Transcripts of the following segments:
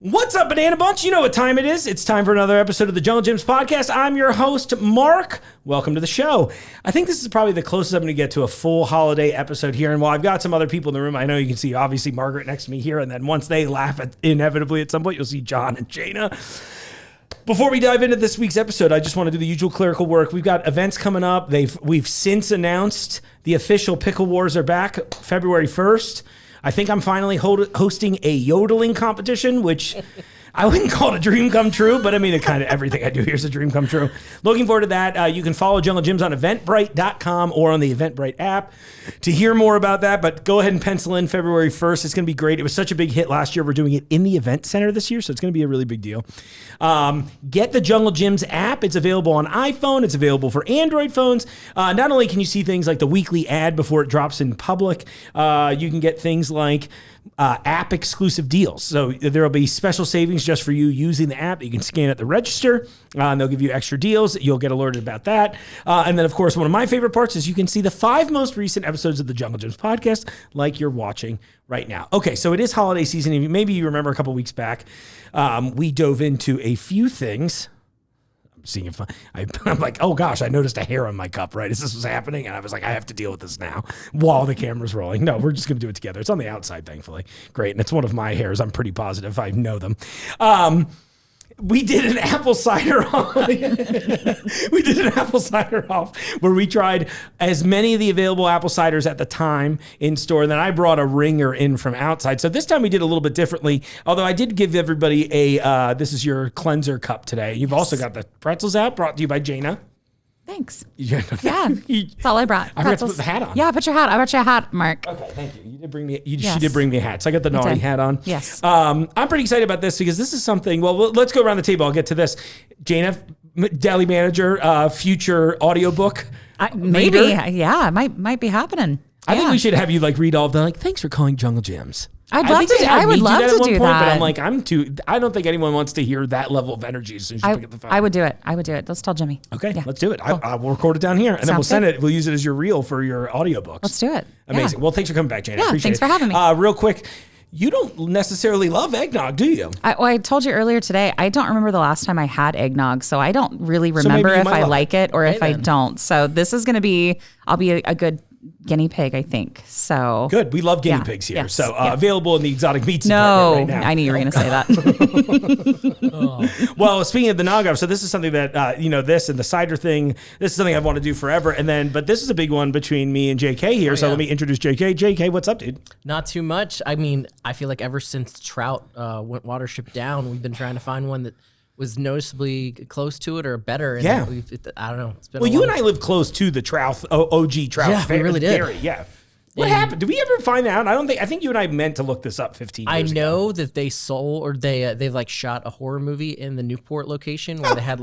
What's up, Banana Bunch? You know what time it is. It's time for another episode of the Junglejims podcast. I'm your host, Mark. Welcome to the show. I think this is probably the closest I'm going to get to a full holiday episode here. And while I've got some other people in the room, I know you can see, obviously, Margaret next to me here. And then once they laugh inevitably at some point, you'll see John and Jayna. Before we dive into this week's episode, I just want to do the usual clerical work. We've got events coming up. We've since announced the official Pickle Wars are back February 1st. I think I'm finally hosting a yodeling competition, which I wouldn't call it a dream come true, but I mean, it kind of everything I do here is a dream come true. Looking forward to that. You can follow Junglejims on Eventbrite.com or on the Eventbrite app to hear more about that. But go ahead and pencil in February 1st. It's going to be great. It was such a big hit last year. We're doing it in the event center this year, so it's going to be a really big deal. Get the Junglejims app. It's available on iPhone. It's available for Android phones. Not only can you see things like the weekly ad before it drops in public, you can get things like app exclusive deals. So there will be special savings just for you using the app that you can scan at the register, and they'll give you extra deals. You'll get alerted about that. And then, of course, one of my favorite parts is you can see the 5 most recent episodes of the Junglejims podcast like you're watching right now. Okay, so it is holiday season. Maybe you remember a couple weeks back, we dove into a few things. Seeing if I'm like, oh gosh, I noticed a hair on my cup right as this was happening, and I was like, I have to deal with this now while the camera's rolling. No, we're just gonna do it together. It's on the outside, thankfully. Great, and it's one of my hairs. I'm pretty positive I know them. We did an apple cider off. We did an apple cider off where we tried as many of the available apple ciders at the time in store. And then I brought a ringer in from outside. So this time we did a little bit differently. Although I did give everybody this is your cleanser cup today. You've also got the pretzels out, brought to you by Jayna. Thanks. Yeah, that's all I brought. I forgot to put the hat on. Yeah, put your hat. I brought you a hat, Mark. Okay, thank you. You did bring me. She did bring me a hat, so I got the naughty hat on. Yes. I'm pretty excited about this because this is something. Well, let's go around the table. I'll get to this. Jayna, deli manager, future audiobook. Maybe. Yeah, it might be happening. I think we should have you read all of them. Thanks for calling Junglejims. I would love to do that. But I'm like, I don't think anyone wants to hear that level of energy as soon as you pick up the phone. I would do it. Let's tell Jimmy. Okay, let's do it. Cool. We'll record it down here, and then we'll send it. We'll use it as your reel for your audiobooks. Let's do it. Amazing. Yeah. Well, thanks for coming back, Jayna. Yeah, appreciate thanks for having me. Real quick, you don't necessarily love eggnog, do you? I told you earlier today, I don't remember the last time I had eggnog, so I don't really remember if I like it or if I don't. So this is going to be, I'll be a good guinea pig, I think. So good. We love guinea pigs here. Yes. So available in the exotic meats department right now. I knew you were going to say that. Well, speaking of the Nogged, so this is something that this and the cider thing. This is something I've wanted to do forever. But this is a big one between me and JK here. Let me introduce JK. JK, what's up, dude? Not too much. I mean, I feel like ever since trout went watership down, we've been trying to find one that was noticeably close to it or better. And I don't know. It's been you and I live close to the trout, OG trout. Yeah, we really did. Dairy, yeah. What happened? Did we ever find out? I think you and I meant to look this up 15 years ago. I know that they sold, or they've shot a horror movie in the Newport location where they had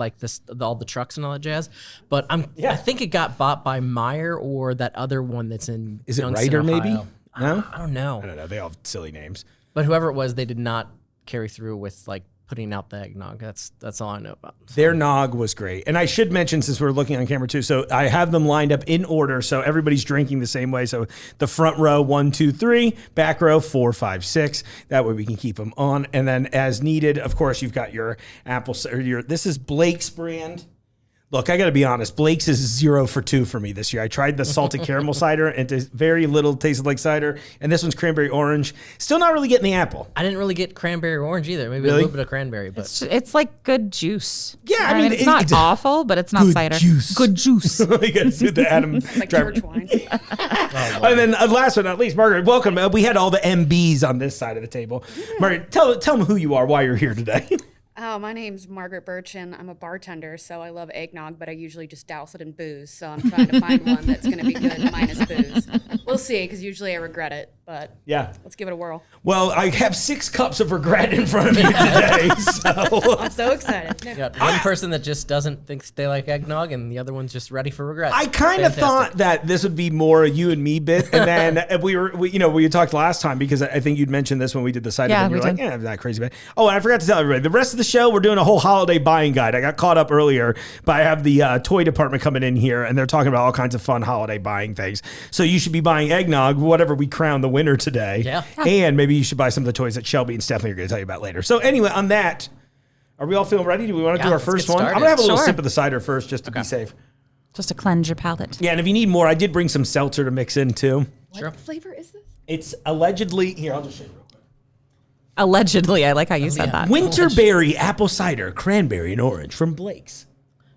all the trucks and all that jazz. But I think it got bought by Meyer or that other one that's in Is it Youngstown, Ryder Ohio. maybe? No? I don't know. I don't know. They all have silly names. But whoever it was, they did not carry through with putting out the eggnog. That's all I know about. So. Their nog was great. And I should mention, since we're looking on camera too, so I have them lined up in order, so everybody's drinking the same way. So the front row, 1, 2, 3, back row, 4, 5, 6. That way we can keep them on. And then as needed, of course, you've got your apple, this is Blake's brand. Look, I got to be honest. Blake's is 0 for 2 for me this year. I tried the salted caramel cider, and it's very little tasted like cider. And this one's cranberry orange. Still not really getting the apple. I didn't really get cranberry orange either. Maybe a little bit of cranberry, but it's like good juice. Yeah, I mean it's not awful, but it's not good cider. Juice. Good juice. You got to do the Adam like church wine. And then last but not least, Margaret, welcome. We had all the MBs on this side of the table. Margaret, tell them who you are, why you're here today. Oh, my name's Margaret Burchin. I'm a bartender, so I love eggnog, but I usually just douse it in booze. So I'm trying to find one that's going to be good minus booze. We'll see, because usually I regret it, but let's give it a whirl. Well, I have 6 cups of regret in front of me today, so I'm so excited. You got one person that just doesn't think they like eggnog, and the other one's just ready for regret. I kind of thought that this would be more a you and me bit, and then we talked last time, because I think you'd mentioned this when we did the side. Yeah, you were like, I'm not crazy about it. Oh, and I forgot to tell everybody, the rest of the show, we're doing a whole holiday buying guide. I got caught up earlier, but I have the toy department coming in here, and they're talking about all kinds of fun holiday buying things. So you should be buying buying eggnog, whatever we crown the winner today. Yeah. And maybe you should buy some of the toys that Shelby and Stephanie are going to tell you about later. So anyway, on that, are we all feeling ready? Do we want to do our first one? I'm going to have a little sip of the cider first just to be safe. Just to cleanse your palate. Yeah, and if you need more, I did bring some seltzer to mix in too. What flavor is this? It's allegedly, here, I'll just show you real quick. Allegedly, I like how you said that. Winterberry, apple cider, cranberry, and orange from Blake's.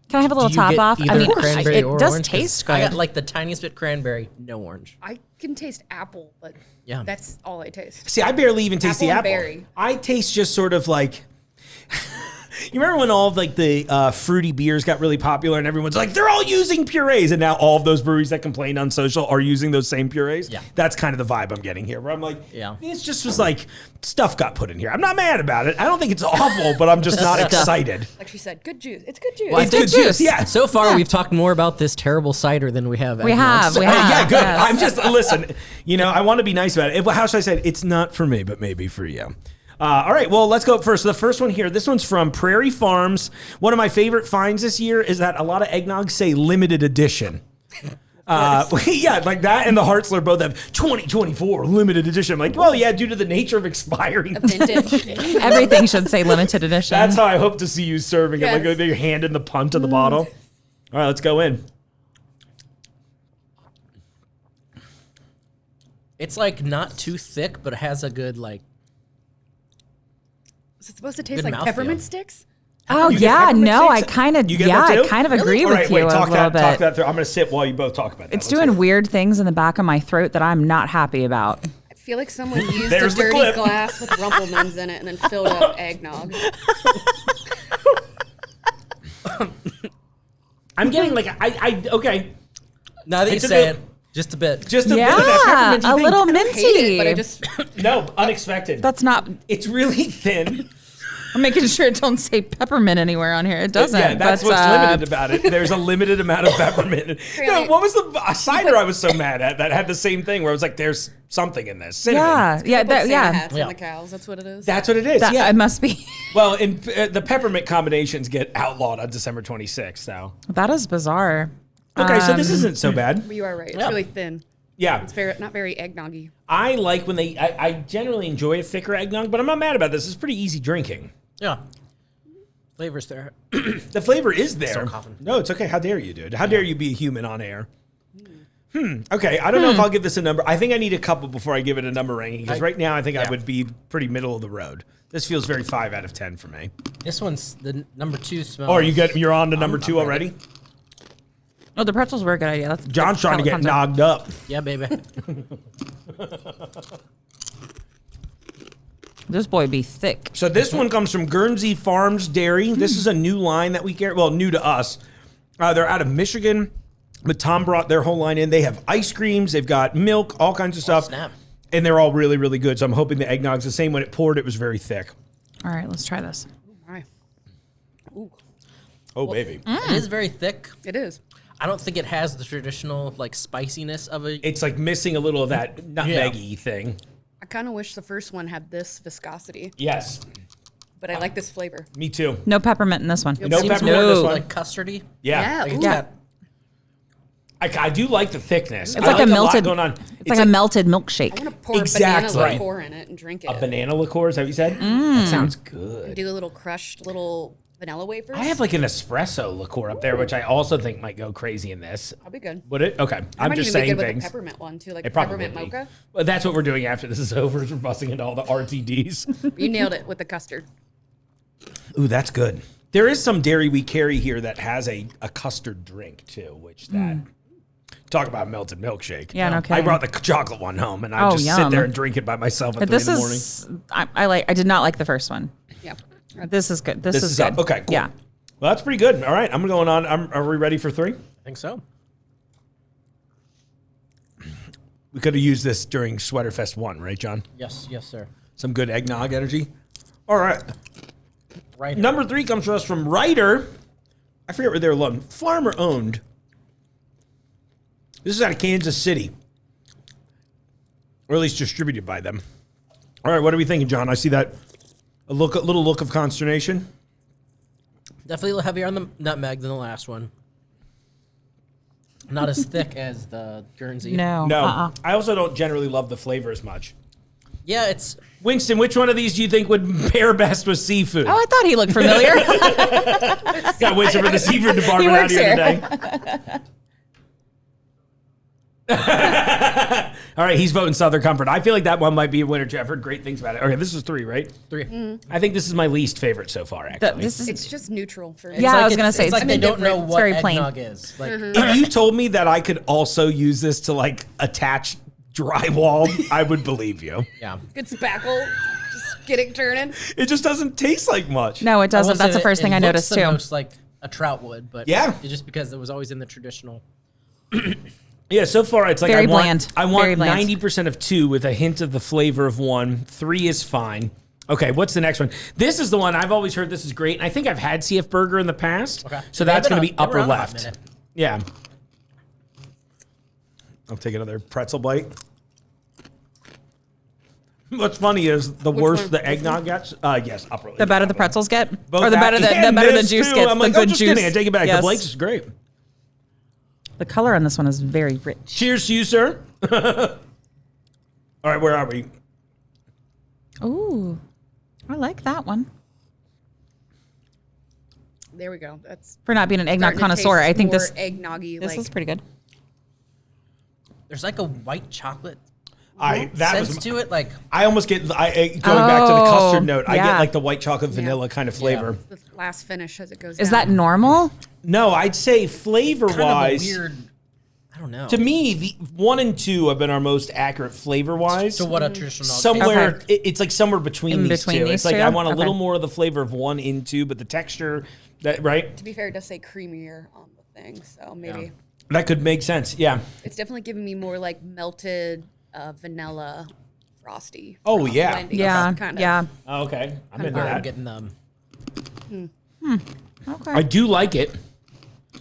Can I have a little top off? I mean, cranberry or it does orange? taste good. I got like the tiniest bit cranberry, no orange. I can taste apple, but that's all I taste. See, I barely even taste the apple. Berry. I taste just sort of like... You remember when all of like the fruity beers got really popular and everyone's like, they're all using purees, and now all of those breweries that complained on social are using those same purees? Yeah. That's kind of the vibe I'm getting here, where I'm like, Yeah. It just was like, stuff got put in here. I'm not mad about it. I don't think it's awful, but I'm just not excited. Like she said, good juice. It's good juice. Well, It's good juice, yeah. So far, we've talked more about this terrible cider than we have. We have. Yeah, good. Yes. I'm just, listen, I want to be nice about it. How should I say it? It's not for me, but maybe for you. All right, well, let's go first. So the first one here, this one's from Prairie Farms. One of my favorite finds this year is that a lot of eggnogs say limited edition. Yeah, like that and the Hartzler both have 2024 limited edition. I'm like, well, yeah, due to the nature of expiring. Vintage. Everything should say limited edition. That's how I hope to see you serving it, Yes. like your hand in the punt of the bottle. All right, let's go in. It's like not too thick, but it has a good like. Is it supposed to taste Good like mouthfeel. peppermint sticks? Oh You get yeah, peppermint no, I sticks? kind of You get that I too? kind of agree All with right, you wait, a talk little that bit. through. I'm going to sip while you both talk about that. It's Let's doing hear it. weird things in the back of my throat that I'm not happy about. I feel like someone used There's a the dirty clip. glass with Rumplemans in it and then filled up eggnog. I'm getting like, okay. Now that you It's a say bit- it, just a bit. Just a bit of that Yeah, pepperminty a thing. little I hate it, minty. but I just No, unexpected. That's not. It's really thin. I'm making sure it don't say peppermint anywhere on here. It doesn't. Yeah, that's but, what's limited about it. There's a limited amount of peppermint. No, what was the cider I was so mad at that had the same thing where I was like, there's something in this. Cinnamon. Yeah, put Santa yeah. hats Yeah. on the cows. That's what it is. That's what it is, That, yeah. It must be. Well, the peppermint combinations get outlawed on December 26th, so. That is bizarre. Okay, so this isn't so bad. But you are right. It's Yeah. really thin. Yeah. It's not very eggnoggy. I like when I generally enjoy a thicker eggnog, but I'm not mad about this. It's pretty easy drinking. Yeah. Flavors there. The flavor is there. Still coughing. No, it's okay. How dare you, dude? How dare you be a human on air? Okay, I don't know if I'll give this a number. I think I need a couple before I give it a number ranking, because right now I think I would be pretty middle of the road. This feels very 5 out of 10 for me. This one's the number 2 smell. Oh, you're on to number 2 already? Oh, the pretzels were a good idea. That's John's trying to get knocked up. Yeah, baby. This boy be thick. So this one comes from Guernsey Farms Dairy. This is a new line that we carry. Well, new to us. They're out of Michigan, but Tom brought their whole line in. They have ice creams. They've got milk, all kinds of stuff. Snap. And they're all really, really good. So I'm hoping the eggnog's the same. When it poured, it was very thick. All right, let's try this. All right. Ooh, Oh, baby. It is very thick. it is. I don't think it has the traditional like spiciness of a. It's like missing a little of that nutmeggy thing. I kind of wish the first one had this viscosity, Yes, but I like this flavor. me too. No peppermint in this one. No seems peppermint more in this one. like custardy. Yeah. Like Ooh. it's Yeah. got I do like the thickness. It's like a lot melted. going on. It's like a melted milkshake. I want to pour Exactly. banana liqueur in it and drink it. A banana liqueur, is that what you said? That sounds good. Do a little crushed little vanilla wafers. I have like an espresso liqueur up there, which I also think might go crazy in this. That'd be good. Would it? Okay. I I'm might just even be saying good things. with a peppermint one too, like It probably peppermint would be. mocha. Well, that's what we're doing after this is over. Is we're busting into all the RTDs. You nailed it with the custard. Ooh, that's good. There is some dairy we carry here that has a custard drink too, which that talk about melted milkshake. Yeah, no I kidding. brought the chocolate one home, and I Oh, just sit yum. there and drink it by myself at But 3 this in the morning. is. I did not like the first one. Yeah. This is good. This This is is good. up. Okay, cool. Yeah. Well, that's pretty good. All right, I'm going on. Are we ready for 3? I think so. We could have used this during Sweaterfest 1, right, John? Yes, sir. Some good eggnog energy. All right. Right. Number 3 comes to us from Ryder. I forget where they're located. Farmer owned. This is out of Kansas City. Or at least distributed by them. All right, what are we thinking, John? I see that a little look of consternation. Definitely a little heavier on the nutmeg than the last one. Not as thick as the Guernsey. No. I also don't generally love the flavor as much. Yeah, it's... Winston, which one of these do you think would pair best with seafood? Oh, I thought he looked familiar. Got Winston for the seafood department out here today. All right, he's voting Southern Comfort. I feel like that one might be a winner, Jeff. I've heard great things about it. Okay, this is 3, right? 3. I think this is my least favorite so far, actually. It's just neutral for me. Yeah, I was going to say, it's like they don't know what very plain. eggnog is. Like, If you told me that I could also use this to like attach drywall, I would believe you. yeah. Good spackle. Just get it turning. It just doesn't taste like much. No, it doesn't. That's the first thing I noticed, too. Most like a trout would, but Yeah. it's just because it was always in the traditional. Yeah, so far it's like Very I bland. want Very bland. 90% of 2 with a hint of the flavor of 1. 3 is fine. Okay, what's the next one? This is the one I've always heard this is great, and I think I've had CF Burger in the past. Okay. So that's going to be They were upper on a hot left. minute. Yeah. I'll take another pretzel bite. What's funny is the worse one? the eggnog gets. Yes, upper. The better the pretzels get? Both Or the that better the and better the this, juice too. gets, I'm the like, good just juice. kidding. I take it back. Yes. The Blake's is great. The color on this one is very rich. Cheers to you, sir. All right, where are we? Ooh, I like that one. There we go. That's For not being an eggnog starting to connoisseur, taste I think more this eggnoggy. this Like, is pretty good. There's like a white chocolate That sense was. to it. Like, I almost get going back to the custard note. I get yeah. like the white chocolate vanilla kind of flavor. the last finish as it goes Is down. that normal? No, I'd say flavor kind of a wise. weird... I don't know. To me, the 1 and 2 have been our most accurate flavor wise. So what a traditional... Somewhere Okay. it's like somewhere between In these between two. these It's like two? I want a Okay. little more of the flavor of 1 in 2, but the texture that right To be fair, it does say creamier on the thing, so maybe that could make sense. Yeah. it's definitely giving me more like melted vanilla frosty. Oh, yeah. blending Yeah, kind of. yeah. Oh, okay, I'm into I'm that. getting them. Okay. I do like it,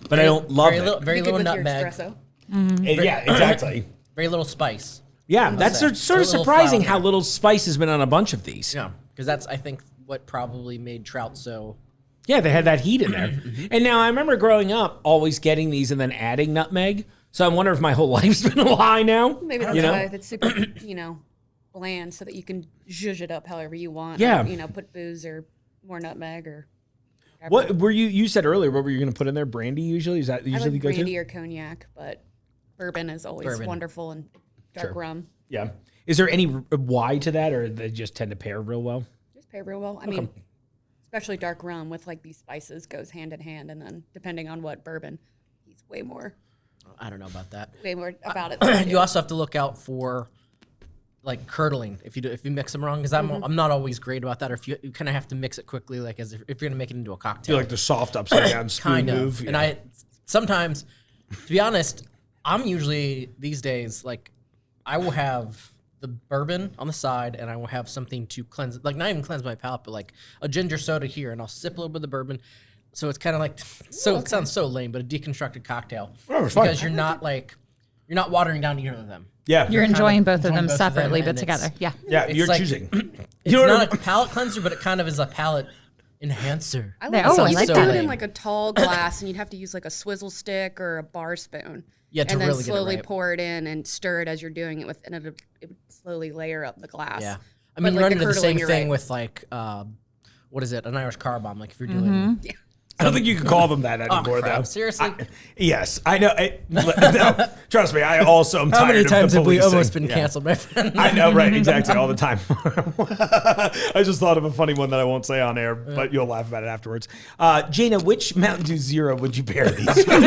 but I don't love very it. Little, very Be good little with your nutmeg. espresso. Yeah, exactly. Very little spice. Yeah, that's that. sort of A little surprising flour. how little spice has been on a bunch of these. Yeah, because that's I think what probably made trout so. Yeah, they had that heat in there. And now I remember growing up always getting these and then adding nutmeg. So I wonder if my whole life's been a lie now. Maybe that's you know? why it's super, bland, so that you can zhuzh it up however you want. Yeah. Or, put booze or more nutmeg or. Whatever. What were you said earlier, what were you going to put in there? Brandy usually? Is that I usually the like go-to? brandy or cognac, but bourbon is always Bourbon. wonderful and dark Sure. rum. Yeah. Is there any why to that, or they just tend to pair real well? Just pair real well. I mean, especially dark rum with like these spices goes hand in hand, and then depending on what bourbon, he's way more I don't know about that. about it. than I do. You also have to look out for like curdling if you mix them wrong because I'm not always great about that. Or if you kind of have to mix it quickly, like as if you're gonna make it into a cocktail. You like the soft upside down spoon kind move? of. And I sometimes, to be honest, I'm usually these days like I will have the bourbon on the side and I will have something to cleanse, like not even cleanse my palate, but like a ginger soda here, and I'll sip a little bit of the bourbon. So it's kind of like It sounds so lame, but a deconstructed cocktail it's fine. because you're not watering down either of them. Yeah. You're enjoying both of enjoying them both of them, separately, but and together. Yeah. Yeah, It's you're like- choosing. It's know what not a palate cleanser, but it kind of is a palate enhancer. I There- like oh, it. I You like could that. do it in like a tall glass, and you'd have to use like a swizzle stick or a bar spoon. Yeah, to and then really get it slowly right. pour it in and stir it as you're doing it with, and it would slowly layer up the glass. Yeah. I But, mean, you like, run the into the curdling, same you're thing right. with like, what is it? An Irish car bomb. Like if you're doing. I don't think you can call them that anymore, crap. though. Seriously? Yes, I know. No, trust me, I also am How tired many of times the have we policing. almost been Yeah. canceled, my friend? I know, right? Exactly, all the time. I just thought of a funny one that I won't say on air, but you'll laugh about it afterwards. Jayna, which Mountain Dew Zero would you pair these with? It's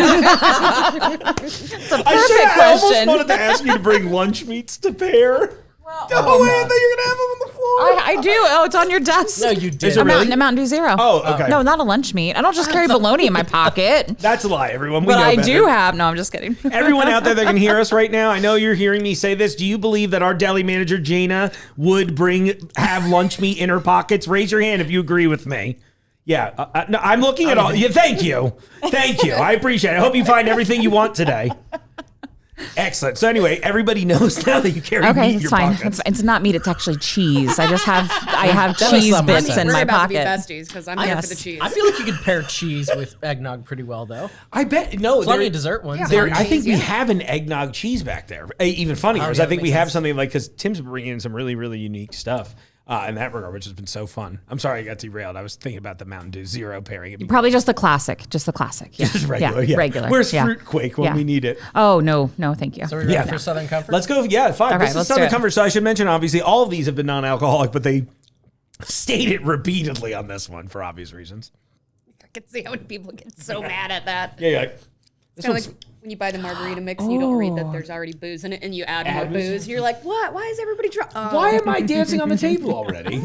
a perfect I almost question. wanted to ask you to bring lunch meats to pair. No way, I thought you were going to have them on the floor. I do. Oh, it's on your desk. No, you did. A Mountain Dew Zero. Oh, okay. No, not a lunch meat. I don't just carry bologna in my pocket. That's a lie, everyone. We But know I better. do have. No, I'm just kidding. Everyone out there that can hear us right now, I know you're hearing me say this. Do you believe that our deli manager, Jayna, would have lunch meat in her pockets? Raise your hand if you agree with me. Yeah, no, I'm looking at all. Yeah, thank you. Thank you. I appreciate it. I hope you find everything you want today. Excellent. So anyway, everybody knows now that you carry meat in it's your fine. pockets. It's not meat. It's actually cheese. I have cheese bits in my about to be pocket. besties because I'm here for the cheese. I feel like you could pair cheese with eggnog pretty well, though. I bet. No, Plenty of dessert ones. I think we have an eggnog cheese back there. Even funnier is I think we have something like, because Tim's bringing in some really, really unique stuff in that regard, which has been so fun. I'm sorry I got derailed. I was thinking about the Mountain Dew Zero pairing. Probably just the classic. Yeah. Just regular. Yeah. Regular. Where's Fruit Quake when we need it? Oh, no, thank you. So we're ready for Southern Comfort? Let's go. Yeah, fine. Okay, This is Southern Comfort. So I should mention, obviously, all of these have been non-alcoholic, but they state it repeatedly on this one for obvious reasons. I can see how many people get so mad at that. Yeah. It's kind of like when you buy the margarita mix and you don't read that there's already booze in it and you add more booze. You're like, what? Why is everybody drunk? Why am I dancing on the table already?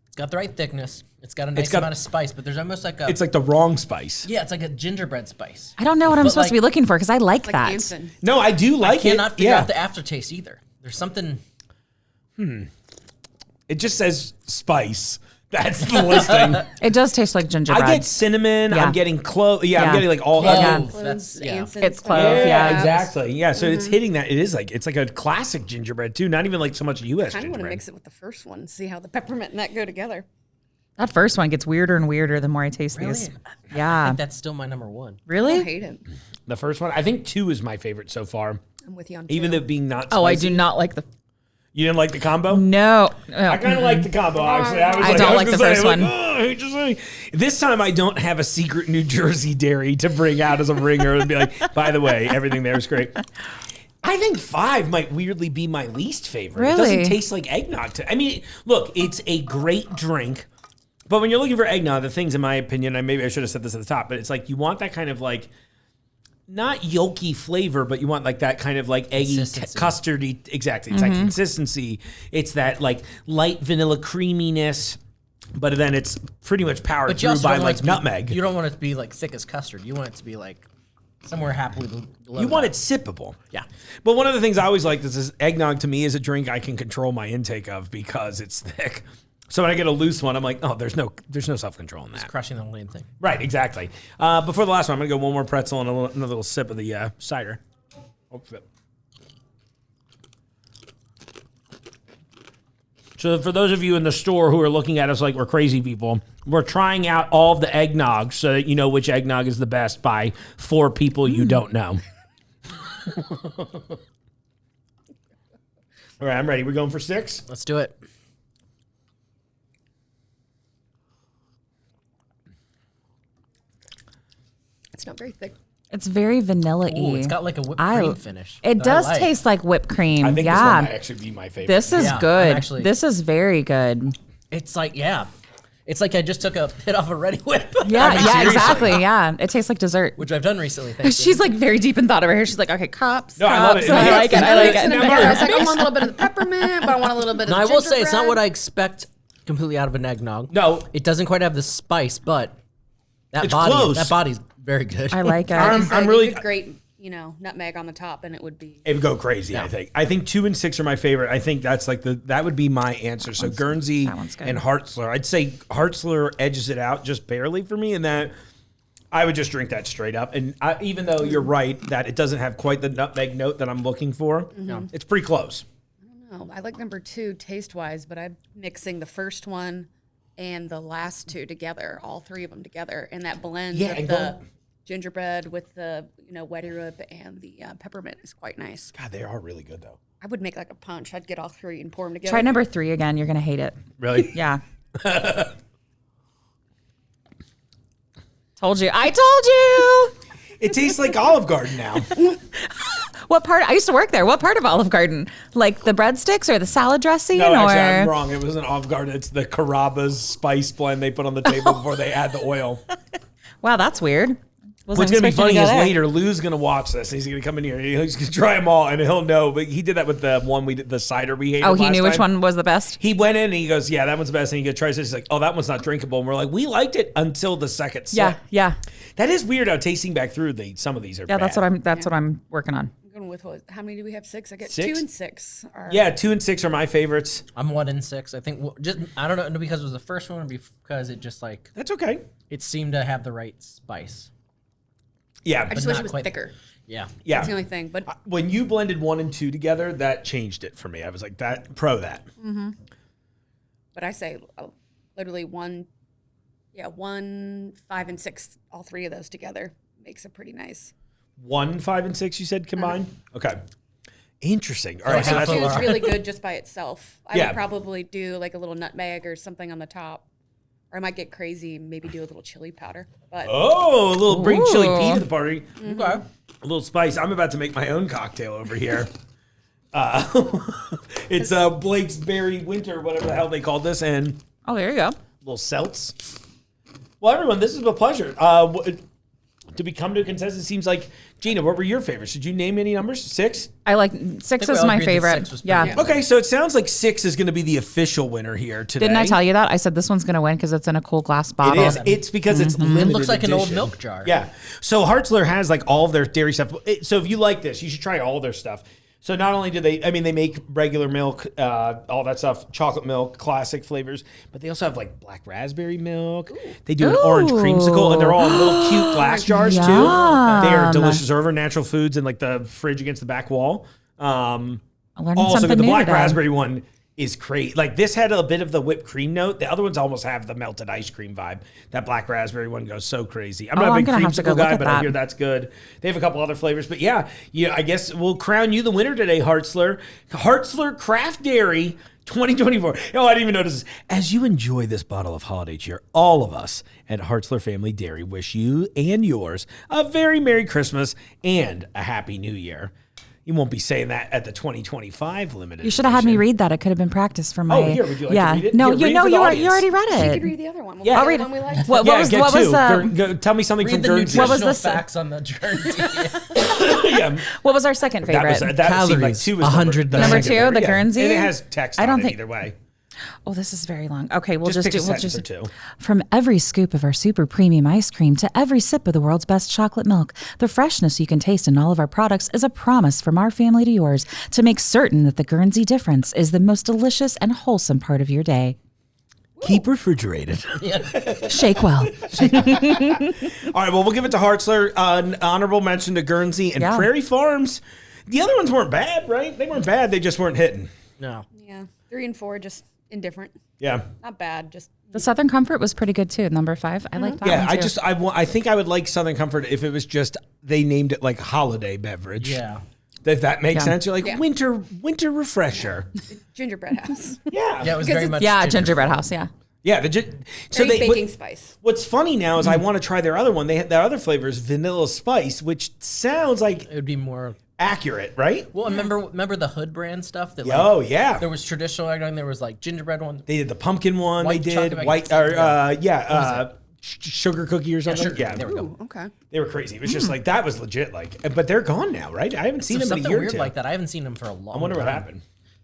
It's got the right thickness. It's got a nice amount of spice, but there's almost like a... It's like the wrong spice. Yeah, it's like a gingerbread spice. I don't know what I'm supposed to be looking for because I like that. Anson. No, I do like it. I cannot figure out the aftertaste either. There's something... It just says spice. That's the listing. It does taste like gingerbread. I get cinnamon. Yeah. I'm getting clove. Yeah, I'm getting like all. Clove. Cloves, Yeah. Anson, It's spice. clove, Yeah, exactly. Yeah, so it's hitting that. It is like it's like a classic gingerbread too. Not even like so much U.S. I kind of want to gingerbread. mix it with the first one and see how the peppermint and that go together. That first one gets weirder and weirder the more I taste these. I Yeah. think that's still my number one. I Really? hate it. The first one, I think 2 is my favorite so far. I'm with you on Even two. though being not. Spicy. Oh, I do not like the. You didn't like the combo? No. I kind of like the combo, actually. I don't like the first one. This time I don't have a secret New Jersey dairy to bring out as a ringer and be like, by the way, everything there is great. I think 5 might weirdly be my least favorite. It Really? doesn't taste like eggnog. I mean, look, it's a great drink, but when you're looking for eggnog, the things, in my opinion, and maybe I should have said this at the top, but it's like you want that kind of like, not yolky flavor, but you want like that kind of like eggy, custardy. Exactly. It's like consistency. It's that like light vanilla creaminess, but then it's pretty much powered through by like nutmeg. You don't want it to be like thick as custard. You want it to be like somewhere happily below. You want it sippable. Yeah. But one of the things I always like is eggnog to me is a drink I can control my intake of because it's thick. So when I get a loose one, I'm like, oh, there's no self-control in that. It's crushing the lame thing. Right, exactly. Before the last one, I'm going to go one more pretzel and another little sip of the cider. Oh, flip. So for those of you in the store who are looking at us like we're crazy people, we're trying out all of the eggnog so that you know which eggnog is the best by 4 people you don't know. All right, I'm ready. We're going for 6? Let's do it. It's not very thick. It's very vanilla-y. Ooh, it's got like a whipped cream finish. It that I does like. taste like whipped cream. I think this one might actually be my favorite. This is Yeah, good. actually- This is very good. It's like, it's like I just took a hit off a Ready Whip. Yeah, mean, yeah, seriously. exactly. Yeah, it tastes like dessert. Which I've done recently. Thanks. She's like very deep in thought over here. She's like, okay, cups. No, I love cups. it. I like it. I like And it. I was like, I want a little bit of the peppermint, but I want a little bit of Now, the I will say it's not gingerbread. what I expect completely out of an eggnog. No. It doesn't quite have the spice, but It's close. that body's very good. I like it. I'm really- You could grate, nutmeg on the top, and it would be. It would go crazy, I think. I think 2 and 6 are my favorite. I think that's like that would be my answer. So Guernsey one's good. and Hartzler. I'd say Hartzler edges it out just barely for me, and that I would just drink that straight up. And even though you're right that it doesn't have quite the nutmeg note that I'm looking for, it's pretty close. Oh, I like number 2 taste-wise, but I'm mixing the first one and the last 2 together, all 3 of them together, and that blend Yeah, of and the gingerbread with the Weddy Whip and the peppermint is quite nice. God, they are really good though. I would make like a punch. I'd get all 3 and pour them together. Try number 3 again. You're gonna hate it. Really? Yeah. Told you. I told you. It tastes like Olive Garden now. What part? I used to work there. What part of Olive Garden? Like the breadsticks or the salad dressing? No, or actually, I'm wrong. It wasn't Olive Garden. It's the Carrabba's spice blend they put on the table before they add the oil. Wow, that's weird. What's going to be funny is later, Lou's going to watch this. He's going to come in here. He's going to try them all, and he'll know. But he did that with the one we did, the cider we hated. Oh, he knew which time. one was the best? He went in and he goes, yeah, that one's the best. And he tries it. He's like, oh, that one's not drinkable. And we're like, we liked it until the second sip. Yeah, yeah. That is weird how tasting back through some of these are Yeah, bad. that's what I'm working on. I'm going with how many do we have? 6? I get 6? 2 and 6. Yeah, 2 and 6 are my favorites. I'm 1 and 6. I think I don't know because it was the first one or because it just like That's okay. it seemed to have the right spice. Yeah, I just wish it was thicker. Yeah. Yeah. That's the only thing. But when you blended 1 and 2 together, that changed it for me. I was like, that. But I say literally 1, 5 and 6, all 3 of those together makes a pretty nice. 1, 5, and 6, you said combined? Okay. Interesting. All So right. So that's it's really good just by itself. I Yeah. would probably do like a little nutmeg or something on the top. Or I might get crazy and maybe do a little chili powder. But a little bring chili pea to the party. Okay. A little spice. I'm about to make my own cocktail over here. It's Blake's Berry Winter, whatever the hell they called this, and Oh, there you go. little seltz. Well, everyone, this is a pleasure. Did we come to a consensus? It seems like, Jayna, what were your favorites? Did you name any numbers? 6? I like 6 we is all my agreed that favorite. 6 was pretty Yeah. good. Okay, so it sounds like 6 is going to be the official winner here today. Didn't I tell you that? I said this one's going to win because it's in a cool glass It bottle. is. It's because it's limited It looks like an old edition. milk jar. Yeah. So Hartzler has like all of their dairy stuff. So if you like this, you should try all their stuff. So not only do they make regular milk, all that stuff, chocolate milk, classic flavors, but they also have like black raspberry milk. They do an orange creamsicle, and they're all in little cute glass jars too. They are delicious. Over natural foods in like the fridge against the back wall. Learning Also, something the new black today. raspberry one is great. Like this had a bit of the whipped cream note. The other ones almost have the melted ice cream vibe. That black raspberry one goes so crazy. I'm not a I'm big gonna have to go creamsicle look guy, at but I that. hear that's good. They have a couple other flavors, but yeah, I guess we'll crown you the winner today, Hartzler. Hartzler Craft Dairy 2024. Oh, I didn't even notice this. As you enjoy this bottle of holiday cheer, all of us at Hartzler Family Dairy wish you and yours a very Merry Christmas and a Happy New Year. You won't be saying that at the 2025 limited. You should have had me edition. read that. It could have been practice for my. Oh, here, would you like to read it? No, Here, read it for the you audience. already read you it. could read the other one. Yeah. I'll I'll read read the one we liked. What was get two. the Tell me something from Read the Guernsey. What was nutritional this? facts on the Guernsey. Yeah, what was our second favorite? that seemed like Calories, 2 was 100 the Number second 2, favorite, the yeah. Guernsey? And it has text I don't on it think- either way. Oh, this is very long. Okay, we'll Just just pick a do. We'll sentence just or two. From every scoop of our super premium ice cream to every sip of the world's best chocolate milk, the freshness you can taste in all of our products is a promise from our family to yours to make certain that the Guernsey difference is the most delicious and wholesome part of your day. Keep refrigerated. Shake well. All right, well, we'll give it to Hartzler. An honorable mention to Guernsey and Yeah. Prairie Farms. The other ones weren't bad, right? They weren't bad. They just weren't hitting. No. Yeah. 3 and 4, just indifferent. Yeah. Not bad. Just The Southern Comfort was pretty good too. Number 5, I like that Yeah, one too. I think I would like Southern Comfort if it was just they named it like holiday beverage. Yeah. If that makes Yeah. sense. You're like Yeah. winter refresher. gingerbread house. Yeah. Yeah, it was Because very it's- much Gingerbread House. Yeah. Yeah. Very baking spice. What's funny now is I want to try their other one. They had their other flavors, vanilla spice, which sounds like It would be more. accurate, right? Well, remember the Hood brand stuff? That Oh yeah. there was traditional eggnog. There was like gingerbread one. They did the pumpkin one. White they did chocolate white mac- sugar cookie or something. sugar Yeah, cookie, there we go. Ooh, okay. they were crazy. It was just like that was legit. Like, but they're gone now, right? I haven't seen So them in a something year or weird two. like that. I haven't seen them for a long. I wonder what happened.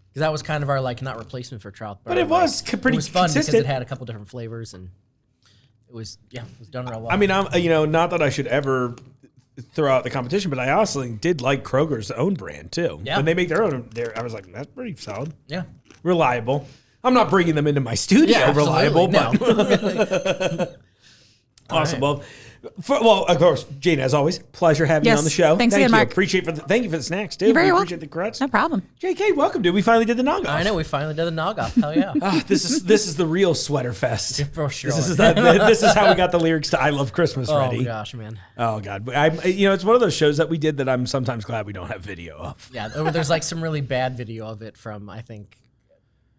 Because that was kind of our not replacement for trout. But it was pretty It was fun consistent. because it had a couple different flavors and it was done real well. I mean, I'm not that I should ever throw out the competition, but I also did like Kroger's own brand too. Yeah. When they make their own, I was like, that's pretty solid, yeah. reliable. I'm not bringing them into my studio. Yeah, reliable, absolutely. but awesome. Well, of course, Jayna, as always, pleasure having you Yes. on the show. Thanks Thank again, you. Mark. Thank you for the snacks too. You're very we welcome. appreciate the credits. No problem. JK, welcome, dude. We finally did the Nog. I know we finally did the nog off. Hell yeah. This is the real sweater fest. For sure. This is how we got the lyrics to "I Love Christmas" Oh ready. my gosh, man. Oh God, it's one of those shows that we did that I'm sometimes glad we don't have video of. Yeah, there's like some really bad video of it from I think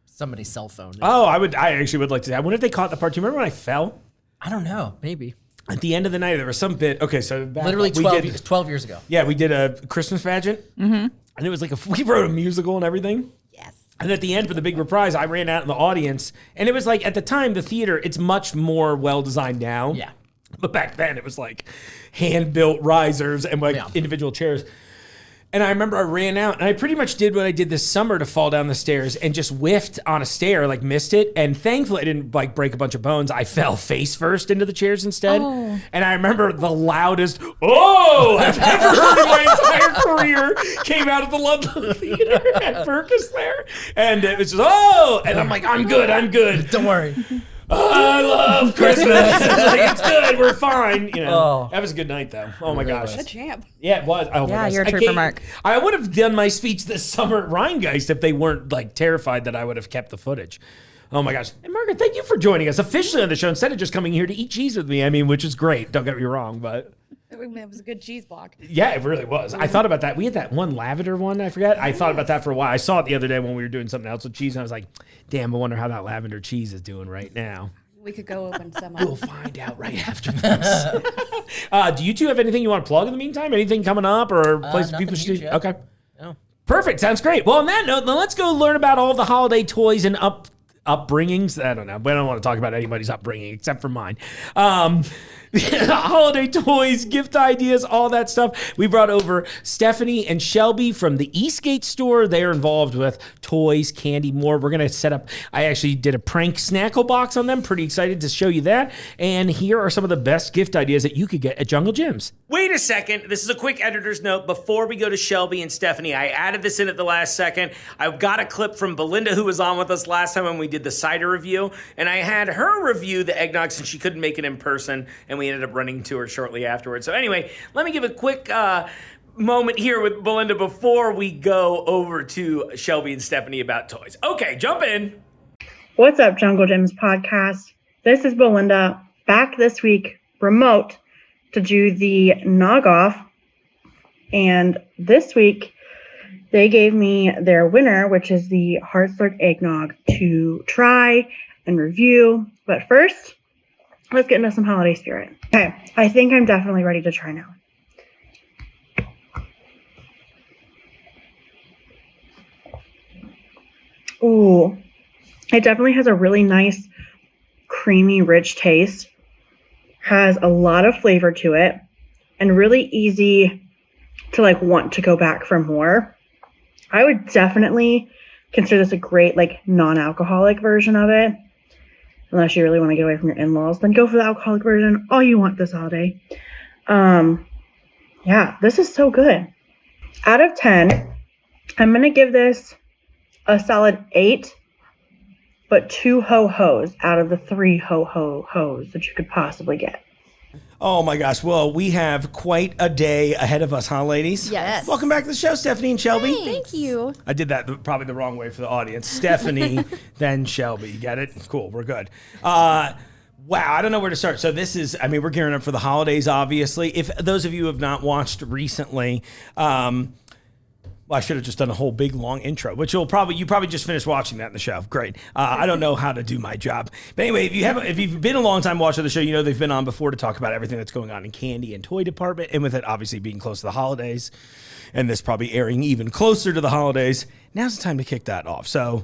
somebody's cell phone. Oh, I actually would like to. I wonder if they caught the part. Do you remember when I fell I don't know, maybe. at the end of the night? There was some bit. Okay, so back Literally up, we 12 years ago. Yeah, we did a Christmas pageant, and it was like we wrote a musical and everything. Yes. And at the end, for the big reprise, I ran out in the audience, and it was like at the time the theater. It's much more well designed now. But back then, it was like hand built risers and like Yeah. individual chairs. And I remember I ran out, and I pretty much did what I did this summer to fall down the stairs and just whiffed on a stair, like missed it. And thankfully, I didn't like break a bunch of bones. I fell face first into the chairs instead. Oh. And I remember the loudest "oh" I've ever heard in my entire career came out of the Ludlow Theater at Perkins there. And it was just, "oh," and I'm like, I'm good. Don't worry. I love Christmas. It's good. We're fine. You know, That was a good night, though. Oh my gosh, a champ. Yeah, it was. Oh my gosh. You're a trooper, Mark. I would have done my speech this summer at Rheingeist if they weren't like terrified that I would have kept the footage. Oh my gosh. And Margaret, thank you for joining us officially on the show instead of just coming here to eat cheese with me. I mean, which is great. Don't get me wrong, but. It was a good cheese block. Yeah, it really was. I thought about that. We had that one lavender one, I forget. I thought about that for a while. I saw it the other day when we were doing something else with cheese, and I was like, damn, I wonder how that lavender cheese is doing right now. We could go open some. We'll find out right after this. Do you two have anything you want to plug in the meantime? Anything coming up or places people should do? Okay. No. Perfect. Sounds great. Well, on that note, then let's go learn about all the holiday toys and upbringings. I don't know. We don't want to talk about anybody's upbringing except for mine. Holiday toys, gift ideas, all that stuff. We brought over Stephanie and Shelby from the Eastgate store. They are involved with toys, candy, more. We're going to set up, I actually did a prank Snackle box on them. Pretty excited to show you that. And here are some of the best gift ideas that you could get at junglejims. Wait a second. This is a quick editor's note. Before we go to Shelby and Stephanie, I added this in at the last second. I've got a clip from Belinda, who was on with us last time when we did the cider review. And I had her review the eggnog since she couldn't make it in person. And we ended up running to her shortly afterwards. So anyway, let me give a quick moment here with Belinda before we go over to Shelby and Stephanie about toys. Okay, jump in. What's up, Jungle Gyms podcast? This is Belinda, back this week, remote, to do the Nog off. And this week, they gave me their winner, which is the Heartslurk Eggnog, to try and review. But first, let's get into some holiday spirit. Okay, I think I'm definitely ready to try now. Ooh, it definitely has a really nice, creamy, rich taste. Has a lot of flavor to it, and really easy to like want to go back for more. I would definitely consider this a great like non-alcoholic version of it. Unless you really want to get away from your in-laws, then go for the alcoholic version. All you want this holiday. Yeah, this is so good. Out of 10, I'm going to give this a solid 8, but 2 ho-hos out of the 3 ho-hos that you could possibly get. Oh my gosh. Well, we have quite a day ahead of us, huh, ladies? Yes. Welcome back to the show, Stephanie and Shelby. Thank you. I did that probably the wrong way for the audience. Stephanie, then Shelby. You get it? Cool. We're good. Wow. I don't know where to start. So this is, I mean, we're gearing up for the holidays, obviously. If those of you who have not watched recently, well, I should have just done a whole big long intro, which you probably just finished watching that in the show. Great. I don't know how to do my job. But anyway, if you've been a long time watcher of the show, you know they've been on before to talk about everything that's going on in candy and toy department. And with it obviously being close to the holidays and this probably airing even closer to the holidays, now's the time to kick that off. So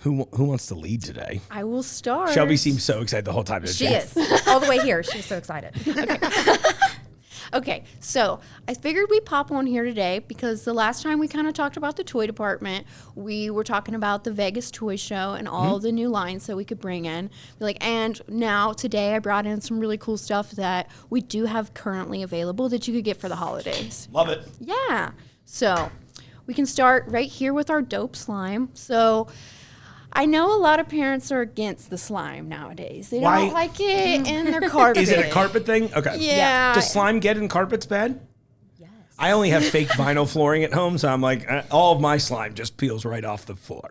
who wants to lead today? I will start. Shelby seems so excited the whole time. She is. All the way here. She's so excited. Okay. Okay, so I figured we'd pop on here today because the last time we kind of talked about the toy department, we were talking about the Vegas Toy Show and all the new lines that we could bring in. And now today I brought in some really cool stuff that we do have currently available that you could get for the holidays. Love it. Yeah. So we can start right here with our dope slime. So I know a lot of parents are against the slime nowadays. They don't like it in their carpet. Is it a carpet thing? Okay. Yeah. Does slime get in carpets bad? Yes. I only have fake vinyl flooring at home, so I'm like, all of my slime just peels right off the floor.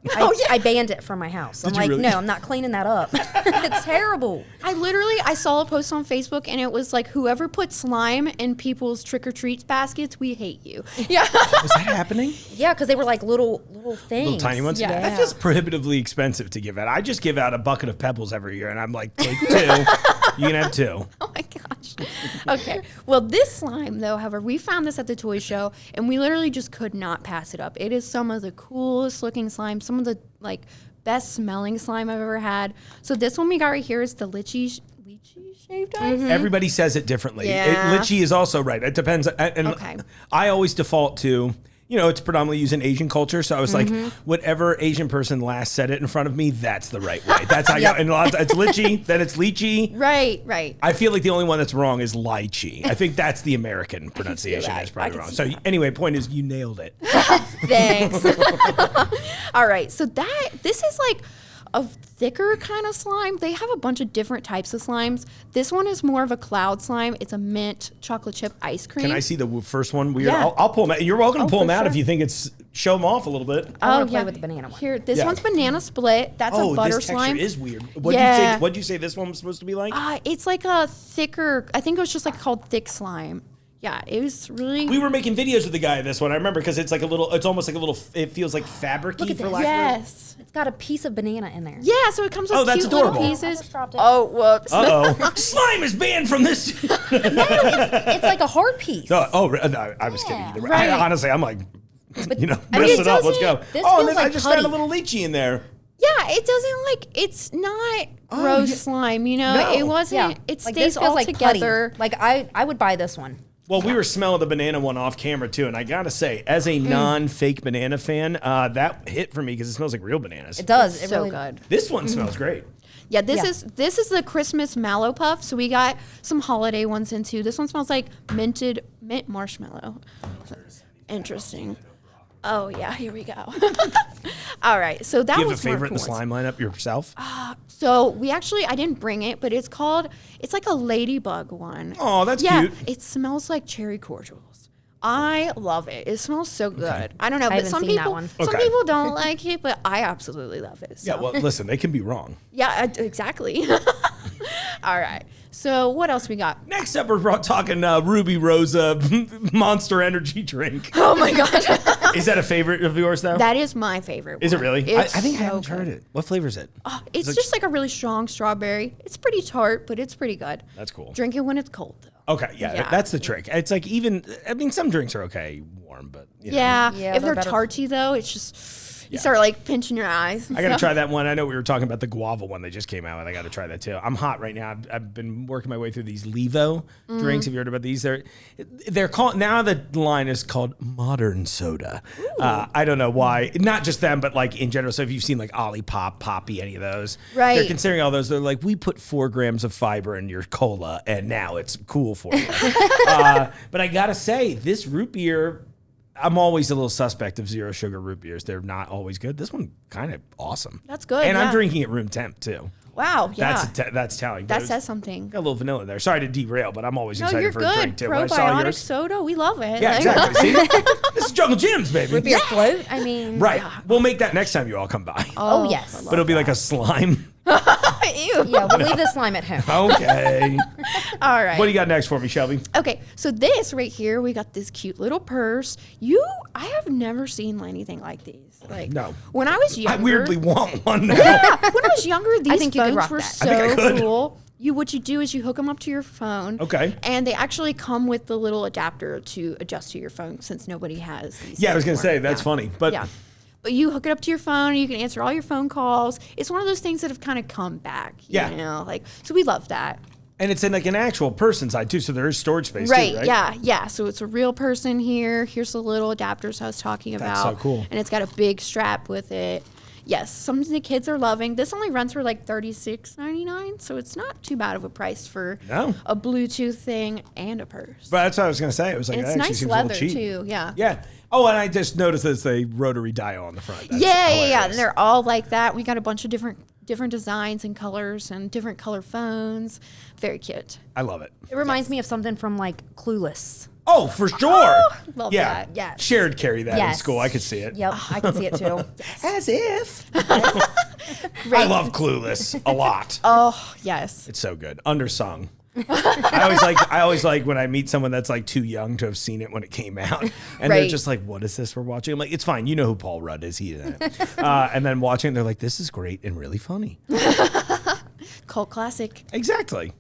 I banned it from my house. I'm like, really? no, I'm not cleaning that up. It's terrible. I saw a post on Facebook, and it was like, whoever put slime in people's trick-or-treat baskets, we hate you. Yeah. Was that happening? Yeah, because they were like little things. Little tiny ones? Yeah. That feels prohibitively expensive to give out. I just give out a bucket of Pebbles every year, and I'm like, take 2. You can have 2. Oh my gosh. Okay. Well, this slime, though, however, we found this at the toy show, and we literally just could not pass it up. It is some of the coolest looking slime, some of the like best smelling slime I've ever had. So this one we got right here is the lychee shaved ice. Everybody says it differently. Yeah. Lychee is also right. It depends. And Okay. I always default to, it's predominantly used in Asian culture. So I was like, whatever Asian person last said it in front of me, that's the right way. That's how you, and it's lychee, then it's lychee. Right. I feel like the only one that's wrong is lychee. I think that's the American pronunciation. Is probably wrong. So anyway, point is you nailed it. Thanks. All right. So this is like a thicker kind of slime. They have a bunch of different types of slimes. This one is more of a cloud slime. It's a mint chocolate chip ice cream. Can I see the first one? Weird. Yeah. I'll pull them out. You're welcome to pull them out sure. if you think it's show them off a little bit. I want to play with the banana one. Here, this one's banana split. That's a butter this texture slime. is weird. What'd you say this one was supposed to be like? It's like a thicker. I think it was just like called thick slime. Yeah, it was really. We were making videos with the guy of this one. I remember because it's like a little. It's almost like a little. It feels like fabric-y Look at for this. lack of. Yes. It's got a piece of banana in there. Yeah, so it comes with that's cute little adorable. pieces. I just dropped it. Oh, whoops. Uh-oh. Slime is banned from this. It's like a hard piece. No, I was kidding. Either way. Right. Honestly, I'm like, But, mess it up. Let's go. this Oh, and feels then I like just found a putty. little lychee in there. Yeah, it doesn't like, it's not gross slime, No. It wasn't, Yeah. it Like, stays this feels all like together. putty. Like I would buy this one. Well, we were smelling the banana one off camera too, and I gotta say, as a non-fake banana fan, that hit for me because it smells like real bananas. It does. It So really good. This one smells great. Yeah, this is the Christmas mallow puff. So we got some holiday ones in too. This one smells like mint marshmallow. Interesting. Oh yeah, here we go. All right, so that Do you was have a favorite in the Mark slime lineup yourself? So I didn't bring it, but it's like a ladybug one. Oh, that's yeah, cute. it smells like cherry cordials. I love it. It smells so good. I don't know, but haven't some seen that people one. some Okay. people don't like it, but I absolutely love it. So. Yeah, well, listen, they can be wrong. Yeah, exactly. All right. So what else we got? Next up, we're talking Ruby Rosa Monster Energy drink. Oh my god. Is that a favorite of yours, though? That is my favorite one. Is it really? I It's think I so haven't tried good. it. What flavor is it? It's just like a really strong strawberry. It's pretty tart, but it's pretty good. That's cool. Drink it when it's cold, though. Okay, yeah, Yeah. that's the trick. It's like some drinks are okay warm, but you know. Yeah. Yeah, If they're they're better. tarty, though, it's just you start like pinching your eyes. and I got to stuff. try that one. I know we were talking about the guava one they just came out with. I got to try that too. I'm hot right now. I've been working my way through these Levo drinks. Have you heard about these? They're called now. The line is called modern soda. I don't know why. Not just them, but like in general. So if you've seen like Olipop, Poppy, any of those, Right. They're considering all those. They're like, we put 4 grams of fiber in your cola, and now it's cool for you. But I gotta say, this root beer. I'm always a little suspect of zero sugar root beers. They're not always good. This one kind of awesome. That's good, And I'm yeah. drinking at room temp too. Wow. Yeah. That's telling. That But says something. got a little vanilla there. Sorry to derail, but I'm always No, excited you're for a drink good. too. When I saw Probiotic yours. soda. We love it. Yeah, Like- exactly. See, this is Jungle Gyms, baby. Root beer float. I mean, Right. We'll make that next time you all come by. Oh yes. But it'll be like a slime. Ew. Yeah, we'll leave the slime at home. Okay. All right. What do you got next for me, Shelby? Okay, so this right here, we got this cute little purse. I have never seen anything like these. Like, No. When I was I younger, weirdly want one now. yeah, when I was younger, these think you could phones rock were that. I think I so could. cool. What you do is you hook them up to your phone. Okay. And they actually come with the little adapter to adjust to your phone since nobody has these. Yeah, I was gonna anymore. say that's Yeah. funny, but Yeah. But you hook it up to your phone and you can answer all your phone calls. It's one of those things that have kind of come back. Yeah. You know, like, so we love that. and it's in like an actual person side too, so there is storage space Right, too, right? yeah. So it's a real person here. Here's the little adapters I was talking about. That's so cool. And it's got a big strap with it. Yes, some of the kids are loving. This only runs for like $36.99, so it's not too bad of a price for No. a Bluetooth thing and a purse. But that's what I was gonna say. It was like And that it's actually nice seems a little leather cheap. too. Yeah. Yeah. Oh, and I just noticed there's a rotary dial on the front. That's Yeah. hilarious. And they're all like that. We got a bunch of different designs and colors and different color phones. Very cute. I love it. It reminds me of something from like Clueless. Oh, for sure. Love yeah. that. Yes. Shared carry that in Yes. school. I could see it. Yep, I can see it too. As if. I love Clueless a lot. Oh, yes. It's so good. Undersung. I always like when I meet someone that's like too young to have seen it when it came out, and they're Right. just like, "What is this we're watching?" I'm like, "It's fine. You know who Paul Rudd is. He in it." And then watching, they're like, "This is great and really funny." Cult classic. Exactly.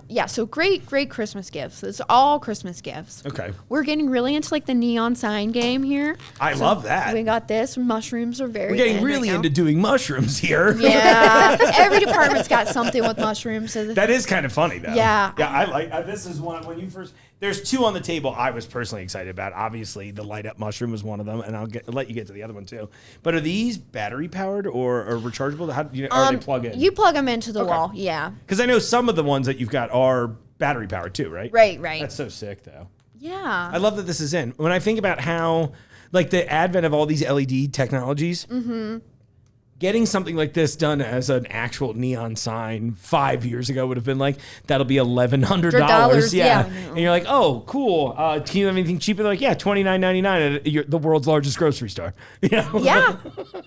Yeah, so great Christmas gifts. It's all Christmas gifts. Okay. We're getting really into like the neon sign game here. I love that. We got this. Mushrooms are very We're getting in really right now. into doing mushrooms here. Yeah. Every department's got something with mushrooms. So That is kind of funny though. Yeah. Yeah, I like this is one when you first There's two on the table I was personally excited about. Obviously, the light up mushroom was one of them, and I'll let you get to the other one too. But are these battery powered or rechargeable? How are they plug in? You plug them into the wall, yeah. Because I know some of the ones that you've got are battery powered too, right? Right. That's so sick, though. Yeah. I love that this is in. When I think about how, like, the advent of all these LED technologies, getting something like this done as an actual neon sign 5 years ago would have been like, that'll be $1,100. Yeah. And you're like, oh, cool. Can you have anything cheaper? They're like, yeah, $29.99 at the world's largest grocery store. You know? Yeah.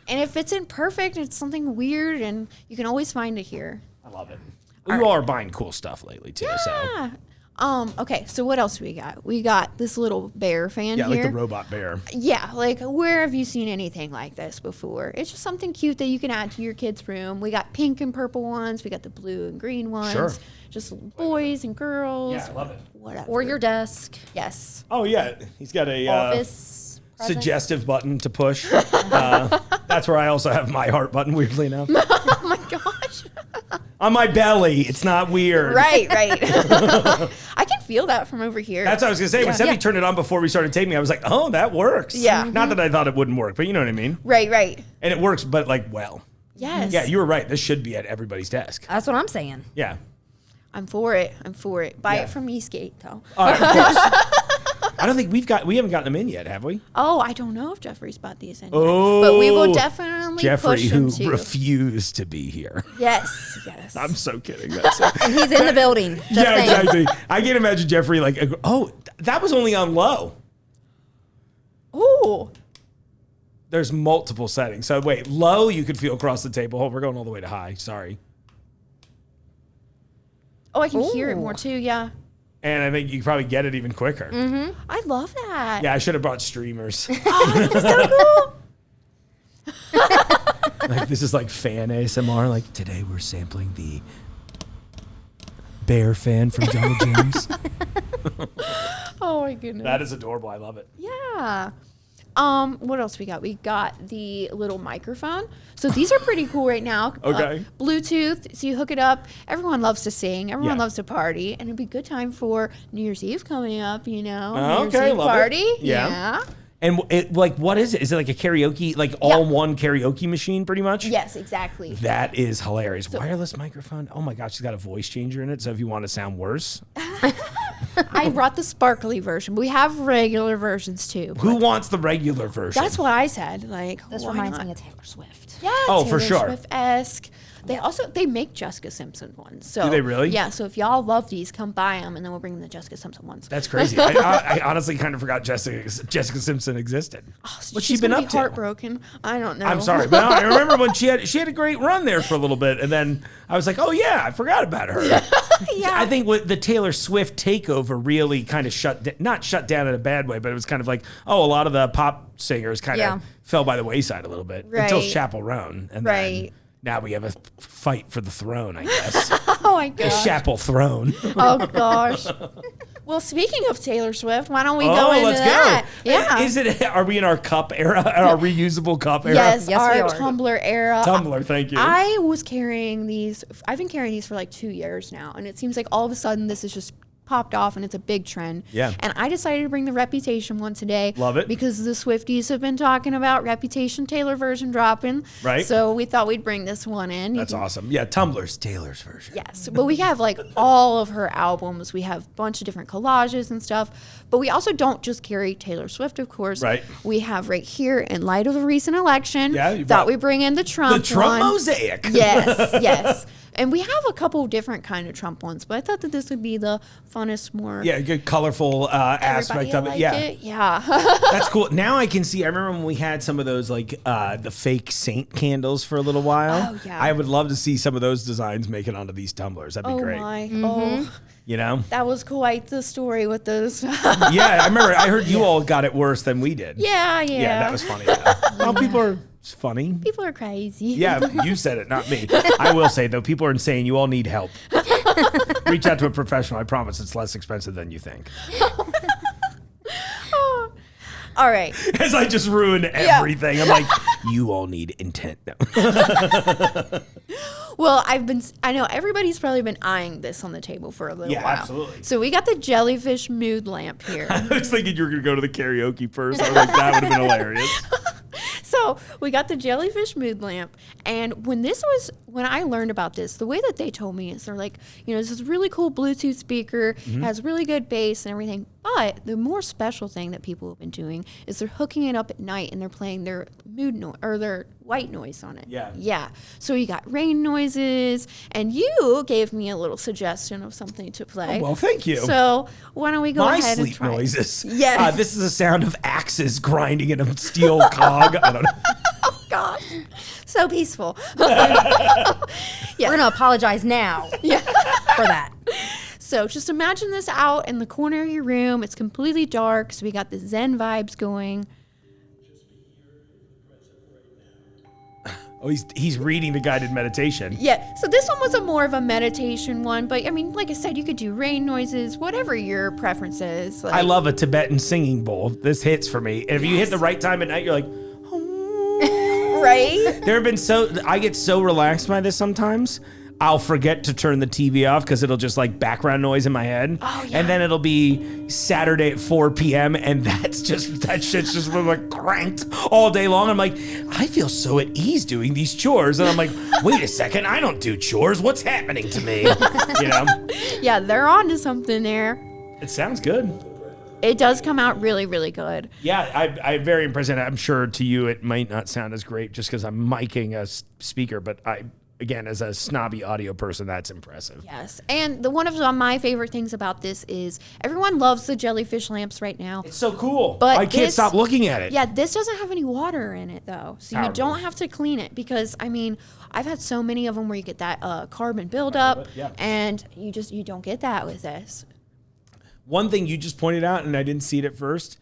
And it fits in perfect. It's something weird, and you can always find it here. I love it. You all are buying cool stuff lately, too. Yeah. So. Okay, so what else do we got? We got this little bear fan here. Yeah, like the robot bear. Yeah, like where have you seen anything like this before? It's just something cute that you can add to your kid's room. We got pink and purple ones. We got the blue and green ones. Sure. Just boys and girls. Yeah, I love it. Whatever. Or your desk. Yes. Oh, yeah. He's got a Office. present. suggestive button to push. That's where I also have my heart button, weirdly enough. Oh my gosh. On my belly. It's not weird. Right. I can feel that from over here. That's what I was going to say. When Shelby turned it on before we started taping, I was like, oh, that works. Yeah. Not that I thought it wouldn't work, but you know what I mean? Right. And it works, but like, well. Yes. Yeah, you were right. This should be at everybody's desk. That's what I'm saying. Yeah. I'm for it. Buy Yeah. it from Eastgate, though. Of course. I don't think we haven't gotten them in yet, have we? Oh, I don't know if Jeffrey's bought these in yet. Oh. But we will definitely Jeffrey, push him who to. refused to be here. Yes. I'm so kidding. That's it. And he's in the building. Just Yeah, saying. exactly. I can't imagine Jeffrey like, oh, that was only on low. Ooh. There's multiple settings. So wait, low you could feel across the table. Oh, we're going all the way to high. Sorry. Oh, I can hear it Ooh. more too. Yeah. And I think you could probably get it even quicker. I love that. Yeah, I should have brought streamers. Oh, that's so cool. Like this is like fan ASMR. Like today we're sampling the bear fan from junglejims. Oh my goodness. That is adorable. I love it. Yeah. What else we got? We got the little microphone. So these are pretty cool right now. Okay. Bluetooth. So you hook it up. Everyone loves to sing. Everyone Yeah. loves to party. And it'd be a good time for New Year's Eve coming up, you know. Oh, New Year's okay, Eve love it. party. Yeah. And like, what is it? Is it like a karaoke, like all one karaoke machine pretty much? Yes, exactly. That is hilarious. Wireless microphone. Oh my gosh, it's got a voice changer in it. So if you want to sound worse, I brought the sparkly version. We have regular versions too. who wants the regular version? That's what I said. Like, This why reminds not? me of Taylor Swift. Yeah, Oh, for Taylor sure. Swift-esque. They make Jessica Simpson ones. So Do they really? Yeah. So if y'all love these, come buy them, and then we'll bring the Jessica Simpson ones. That's crazy. I honestly kind of forgot Jessica Simpson existed. What's she She's been gonna up be to? heartbroken. I don't know. I'm sorry, but I remember when she had a great run there for a little bit, and then I was like, oh yeah, I forgot about her. Yeah. I think what the Taylor Swift takeover really kind of not shut down in a bad way, but it was kind of like, oh, a lot of the pop singers kind of fell by the wayside a little bit until Right. Chappell Roan, and then Right. now we have a fight for the throne, I guess. Oh my The gosh. Chappell throne. Oh gosh. Well, speaking of Taylor Swift, why don't we go into let's that? go. Yeah. Are we in our cup era, our reusable cup era? Yes, Yes, we our are. Tumblr era. Tumblr, thank you. I was carrying these. I've been carrying these for like 2 years now, and it seems like all of a sudden this is just popped off and it's a big trend. Yeah. And I decided to bring the Reputation one today. Love it. Because the Swifties have been talking about Reputation Taylor version dropping. Right. So we thought we'd bring this one in. That's awesome. Yeah, Tumblr's Taylor's version. Yes, but we have like all of her albums. We have a bunch of different collages and stuff. But we also don't just carry Taylor Swift, of course. Right. We have right here, in light of the recent election, Yeah, you thought brought we bring in the Trump The Trump one. mosaic. Yes. And we have a couple different kind of Trump ones, but I thought that this would be the funnest, more Yeah, good colorful aspect of it. like Yeah. it. Yeah. That's cool. Now I can see. I remember when we had some of those like the fake saint candles for a little while. Oh, yeah. I would love to see some of those designs make it onto these tumblers. That'd be great. My. Oh, You know? that was quite the story with those. Yeah, I remember. I heard you all got it worse than we did. Yeah. Yeah, that was funny. Well, people are funny. People are crazy. Yeah, you said it, not me. I will say though, people are insane. You all need help. Reach out to a professional. I promise it's less expensive than you think. All right. As I just ruined everything. I'm like, you all need intent. No. Well, I know everybody's probably been eyeing this on the table for a little while. Absolutely. So we got the jellyfish mood lamp here. I was thinking you were going to go to the karaoke first. I was like, that would have been hilarious. So we got the jellyfish mood lamp, and when I learned about this, the way that they told me is they're like, this is really cool Bluetooth speaker, has really good bass and everything. But the more special thing that people have been doing is they're hooking it up at night and they're playing their mood noise or their white noise on it. Yeah. So you got rain noises, and you gave me a little suggestion of something to play. Oh, well, thank you. So why don't we go ahead and try? My sleep noises. Yes. This is the sound of axes grinding in a steel cog. I don't know. Oh gosh, so peaceful. We're gonna apologize now. For that. So just imagine this out in the corner of your room. It's completely dark, so we got the Zen vibes going. Oh, he's reading the guided meditation. Yeah, so this one was more of a meditation one, but I mean, like I said, you could do rain noises, whatever your preference is. I love a Tibetan singing bowl. This hits for me. And if you hit the right time at night, you're like, right? I get so relaxed by this sometimes. I'll forget to turn the TV off because it'll just like background noise in my head. Oh, yeah. And then it'll be Saturday at 4 p.m. and that shit's just like cranked all day long. I'm like, I feel so at ease doing these chores. And I'm like, wait a second, I don't do chores. What's happening to me? Yeah, they're on to something there. It sounds good. It does come out really, really good. Yeah, I'm very impressed. And I'm sure to you it might not sound as great just because I'm miking a speaker, but again, as a snobby audio person, that's impressive. Yes, and one of my favorite things about this is everyone loves the jellyfish lamps right now. It's so cool. But I can't stop looking at it. Yeah, this doesn't have any water in it, though. So you don't have to clean it because, I mean, I've had so many of them where you get that carbon buildup, and you don't get that with this. One thing you just pointed out, and I didn't see it at first,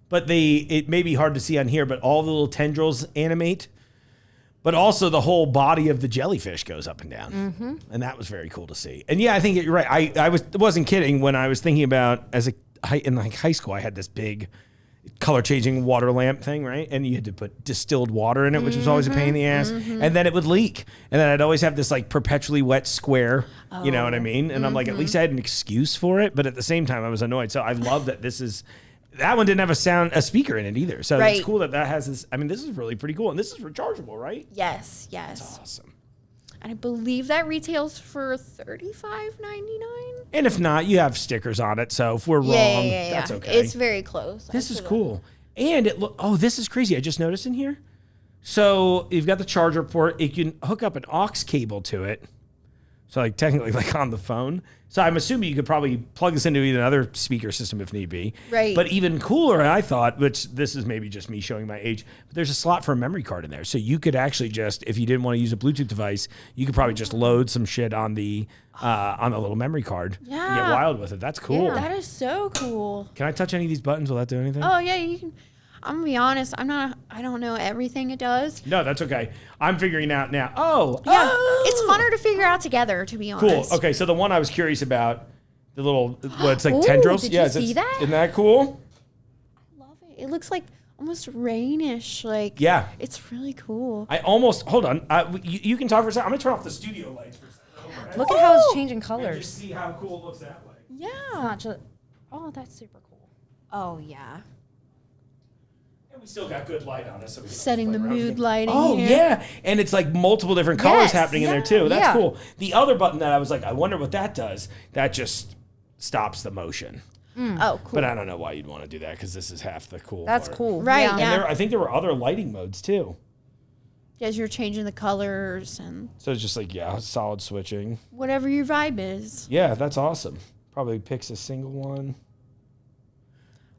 but it may be hard to see on here, but all the little tendrils animate. But also the whole body of the jellyfish goes up and down. Mm-hmm. And that was very cool to see. And yeah, I think you're right. I wasn't kidding when I was thinking about in high school, I had this big color changing water lamp thing, right? And you had to put distilled water in it, which was always a pain in the ass. Mm-hmm. And then it would leak. And then I'd always have this like perpetually wet square, you know what I mean? And I'm like, at least I had an excuse for it. But at the same time, I was annoyed. So I love that that one didn't have a speaker in it either. So it's cool that has this. I mean, this is really pretty cool. And this is rechargeable, right? Yes. That's awesome. And I believe that retails for $35.99. And if not, you have stickers on it. So if we're wrong, that's okay. It's very close. This is cool. And this is crazy. I just noticed in here. So you've got the charger port. You can hook up an aux cable to it. So like technically like on the phone. So I'm assuming you could probably plug this into another speaker system if need be. Right. But even cooler, I thought, which this is maybe just me showing my age, but there's a slot for a memory card in there. So you could actually just, if you didn't want to use a Bluetooth device, you could probably just load some shit on the little memory card and get wild with it. That's cool. Yeah, that is so cool. Can I touch any of these buttons? Will that do anything? Oh yeah, you can. I'm gonna be honest. I don't know everything it does. No, that's okay. I'm figuring out now. It's funner to figure out together, to be honest. Cool. Okay, so the one I was curious about, the little it's like tendrils. Did you see that? Isn't that cool? I love it. It looks like almost rainish. Like it's really cool. Hold on. You can talk for a second. I'm gonna turn off the studio lights for a second. Look at how it's changing colors. And just see how cool it looks that way. Yeah. It's not just. Oh, that's super cool. Oh yeah. We still got good light on us. So we can setting the mood lighting. Oh, here. yeah. And it's like multiple different colors happening in there, too. That's cool. The other button that I was like, I wonder what that does. That just stops the motion. Oh, cool. But I don't know why you'd want to do that because this is half the cool That's part. cool. Right, And I think there were other lighting modes, too. As you're changing the colors and... So it's just like, solid switching. Whatever your vibe is. Yeah, that's awesome. Probably picks a single one.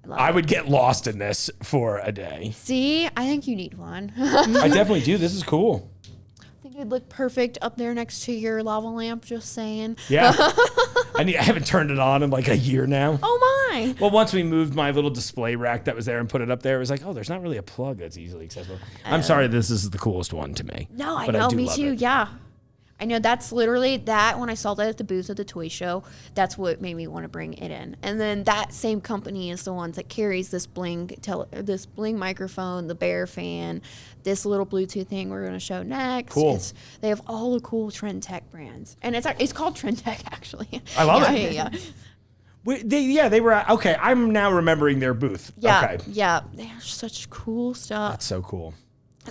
I would get lost in this for a day. See, I think you need one. I definitely do. This is cool. I think it'd look perfect up there next to your lava lamp, just saying. Yeah. I haven't turned it on in like a year now. Oh, my. Well, once we moved my little display rack that was there and put it up there, it was like, oh, there's not really a plug that's easily accessible. I'm sorry, this is the coolest one to me. No, I know, me too, yeah. I know that's literally that. When I saw that at the booth at the toy show, that's what made me want to bring it in. And then that same company is the ones that carries this bling microphone, the Bear fan, this little Bluetooth thing we're going to show next. Cool. They have all the cool Trend Tech brands, and it's called Trend Tech actually. I love it. Yeah. They were okay. I'm now remembering their booth. Yeah, okay. yeah. They have such cool stuff. That's so cool.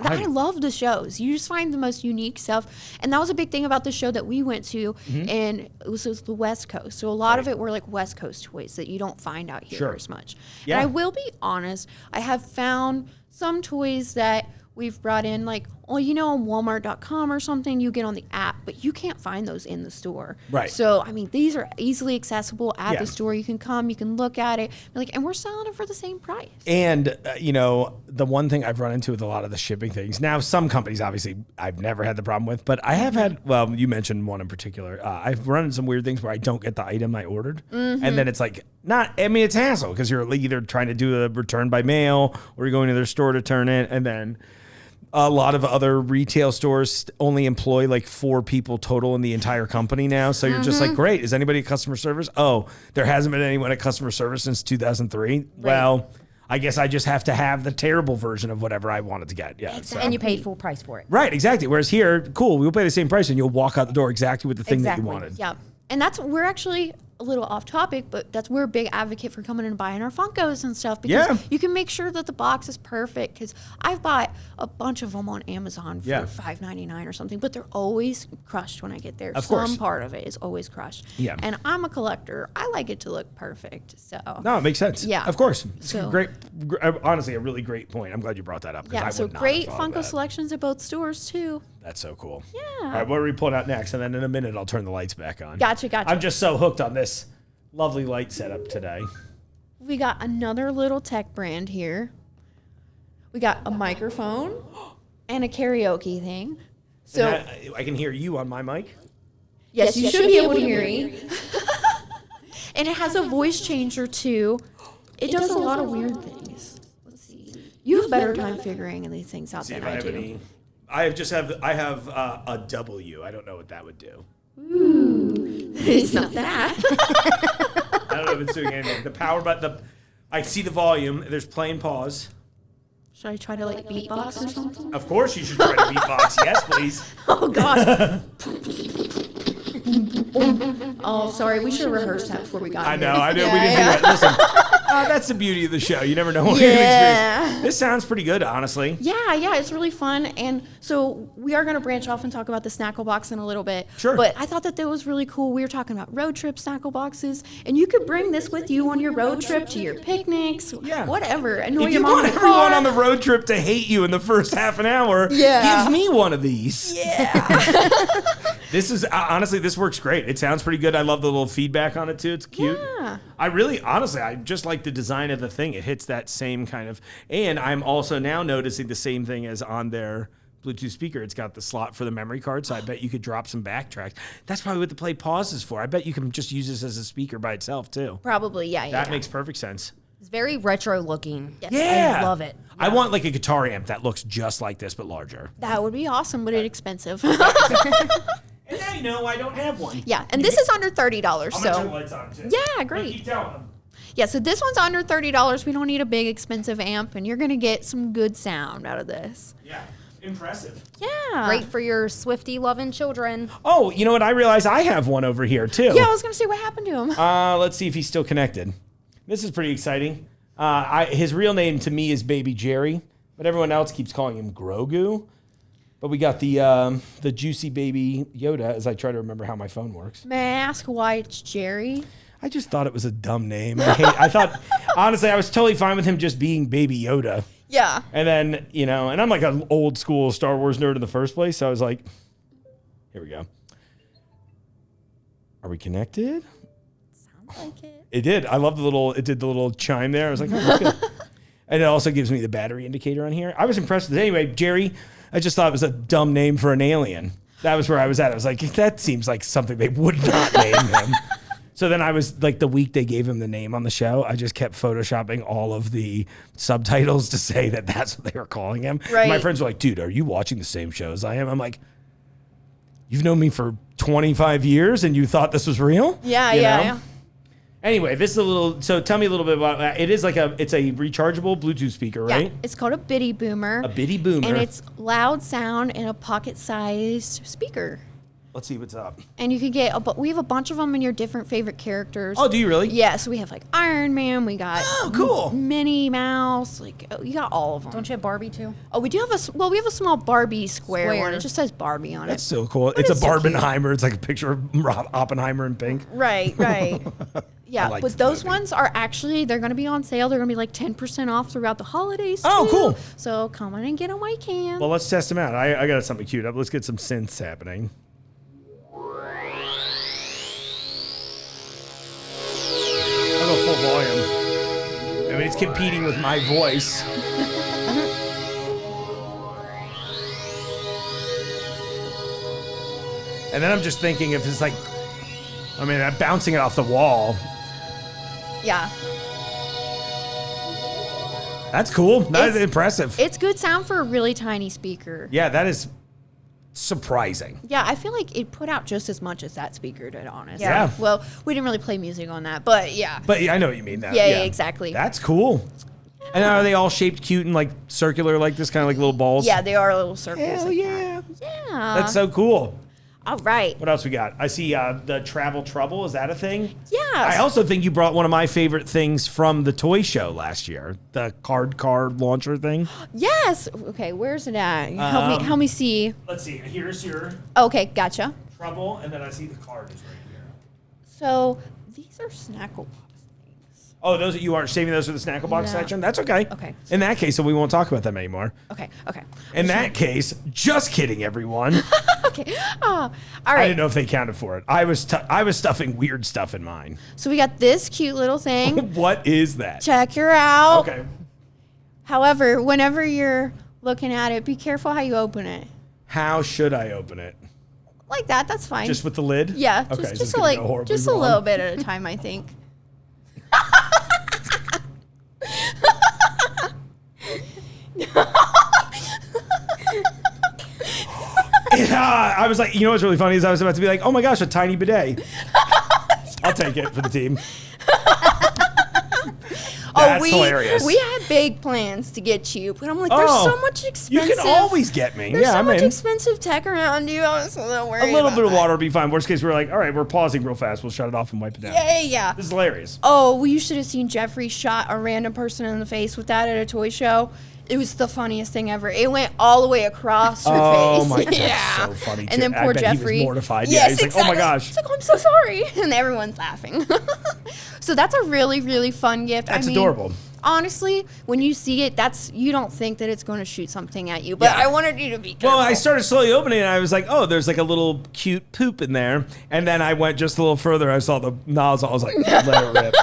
I love the shows. You just find the most unique stuff. And that was a big thing about the show that we went to. And it was the West Coast. So a lot of it were like West Coast toys that you don't find out here as much. Yeah. And I will be honest, I have found some toys that we've brought in, like, on Walmart.com or something, you get on the app, but you can't find those in the store. Right. So, I mean, these are easily accessible at the store. You can come, you can look at it, and we're selling it for the same price. And, the one thing I've run into with a lot of the shipping things, now some companies, obviously, I've never had the problem with, but I have had, well, you mentioned one in particular. I've run into some weird things where I don't get the item I ordered. And then it's like, it's hassle because you're either trying to do a return by mail or you're going to their store to turn it. And then a lot of other retail stores only employ like 4 people total in the entire company now. So you're just like, great. Is anybody at customer service? Oh, there hasn't been anyone at customer service since 2003. Right. Well, I guess I just have to have the terrible version of whatever I wanted to get. Yeah. And you paid full price for it. Right. Exactly. Whereas here, cool, we'll pay the same price and you'll walk out the door exactly with the thing that you wanted. Yeah. And we're actually a little off topic, but we're a big advocate for coming and buying our Funkos and stuff because you can make sure that the box is perfect. Because I've bought a bunch of them on Amazon for $5.99 or something, but they're always crushed when I get there. Some part of it is always crushed. Yeah. And I'm a collector. I like it to look perfect. So no, it makes sense. Yeah. Of course. It's great. Honestly, a really great point. I'm glad you brought that up. Yeah. So great Funko selections at both stores too. That's so cool. Yeah. All right, what are we pulling out next? And then in a minute, I'll turn the lights back on. Gotcha. I'm just so hooked on this lovely light setup today. We got another little tech brand here. We got a microphone and a karaoke thing. So I can hear you on my mic? Yes, you should be able to hear me. And it has a voice changer too. It does a lot of weird things. Let's see. You have better time figuring these things out than I do. I have a W. I don't know what that would do. Ooh, it's not that. I don't know if it's doing anything. The power button, I see the volume. There's play and pause. Should I try to like beatbox or something? Of course you should try to beatbox. Yes, please. Oh, God. Oh, sorry. We should have rehearsed that before we got here. I know. We didn't do that. Listen, that's the beauty of the show. You never know what you're going to experience. This sounds pretty good, honestly. Yeah. It's really fun. And so we are going to branch off and talk about the Snackle box in a little bit. Sure. But I thought that was really cool. We were talking about road trip Snackle boxes. And you could bring this with you on your road trip to your picnics, whatever. If you want everyone on the road trip to hate you in the first half an hour, give me one of these. Yeah. This is, honestly, this works great. It sounds pretty good. I love the little feedback on it, too. It's cute. Yeah. I just like the design of the thing. It hits that same kind of, and I'm also now noticing the same thing as on their Bluetooth speaker. It's got the slot for the memory card, so I bet you could drop some backtracks. That's probably what the play pause is for. I bet you can just use this as a speaker by itself, too. Probably, yeah. That makes perfect sense. It's very retro looking. Yes. Yeah. I love it. I want like a guitar amp that looks just like this, but larger. That would be awesome, but it's expensive. And now you know I don't have one. Yeah, and this is under $30. I'm gonna turn the lights on, too. Yeah, great. Keep telling them. Yeah, so this one's under $30. We don't need a big expensive amp, and you're gonna get some good sound out of this. Yeah, impressive. Yeah. Great for your Swiftie loving children. Oh, you know what? I realize I have one over here, too. Yeah, I was gonna say what happened to him. Let's see if he's still connected. This is pretty exciting. His real name to me is Baby Jerry, but everyone else keeps calling him Grogu. But we got the juicy baby Yoda as I try to remember how my phone works. May I ask why it's Jerry? I just thought it was a dumb name. I thought, honestly, I was totally fine with him just being Baby Yoda. Yeah. And then, and I'm like an old school Star Wars nerd in the first place. So I was like, here we go. Are we connected? Sounds like it. It did. I love it did the little chime there. I was like, oh, that's good. And it also gives me the battery indicator on here. I was impressed with it. Anyway, Jerry, I just thought it was a dumb name for an alien. That was where I was at. I was like, that seems like something they would not name him. So then I was like, the week they gave him the name on the show, I just kept photoshopping all of the subtitles to say that that's what they were calling him. Right. And my friends were like, dude, are you watching the same show as I am? I'm like, you've known me for 25 years and you thought this was real? Yeah, You yeah, know? yeah. Anyway, this is a little, so tell me a little bit about that. It's a rechargeable Bluetooth speaker, right? Yeah, it's called a Bitty Boomer. A bitty boomer. And it's loud sound in a pocket-sized speaker. Let's see what's up. And you can get, but we have a bunch of them in your different favorite characters. Oh, do you really? Yeah, so we have like Iron Man, we got cool. Minnie Mouse, like you got all of them. Don't you have Barbie too? Oh, we do have we have a small Barbie square one. It just says Barbie on That's it. so cool. It's a it's so cute. Barbenheimer. It's like a picture of Oppenheimer in pink. Right. Yeah, liked but the those movie. ones are actually, they're going to be on sale. They're going to be like 10% off throughout the holidays Oh, too. cool. So come on and get them while you can. Well, let's test them out. I got something cute up. Let's get some synths happening. I'll go full volume. I mean, it's competing with my voice. And then I'm just thinking if it's like, I mean, I'm bouncing it off the wall. Yeah. That's cool. That is impressive. It's good sound for a really tiny speaker. Yeah, that is surprising. Yeah, I feel like it put out just as much as that speaker did, honestly. Yeah. Well, we didn't really play music on that, but yeah. But yeah, I know what you mean. That. Yeah, exactly. That's cool. And are they all shaped cute and like circular, like this kind of like little balls? Yeah, they are little circles. Hell like yeah. that. Yeah. That's so cool. All right. What else we got? I see the Travel Trouble. Is that a thing? Yeah. I also think you brought one of my favorite things from the toy show last year, the card launcher thing. Yes. Okay, where's it at? Help me see. Let's see. Here's your Okay, gotcha. Trouble, and then I see the card is right here. So these are Snackle box things. Oh, those you aren't saving those for the Snackle box No. section? That's okay. Okay. In that case, so we won't talk about them anymore. Okay. In that case, just kidding, everyone. Okay. All I right. didn't know if they counted for it. I was stuffing weird stuff in mine. So we got this cute little thing. What is that? Check her out. Okay. However, whenever you're looking at it, be careful how you open it. How should I open it? Like that. That's fine. Just with the lid? Yeah. Okay. Just, so it's just gonna go horribly just a wrong. little bit at a time, I think. I was like, you know what's really funny is I was about to be like, oh my gosh, a tiny bidet. I'll take it for the team. That's hilarious. We had big plans to get you, but I'm like, there's so much expensive. You can always get me. There's Yeah, so I'm much in. expensive tech around you. I was a little worried. A little about bit of that. water will be fine. Worst case, we're like, all right, we're pausing real fast. We'll shut it off and wipe it down. Yeah. This is hilarious. Oh, well, you should have seen Jeffrey shot a random person in the face with that at a toy show. It was the funniest thing ever. It went all the way across her face. Oh my god, yeah. that's so funny. And then poor I bet Jeffrey. he was mortified. Yes, Yeah, he's like, oh my gosh. He's like, oh, I'm so sorry. And everyone's laughing. So that's a really, really fun gift. That's I mean, adorable. Honestly, when you see it, you don't think that it's going to shoot something at you. But Yeah. I wanted you to be careful. Well, I started slowly opening it, and I was like, oh, there's like a little cute poop in there. And then I went just a little further. I saw the nozzle. I was like, let it rip.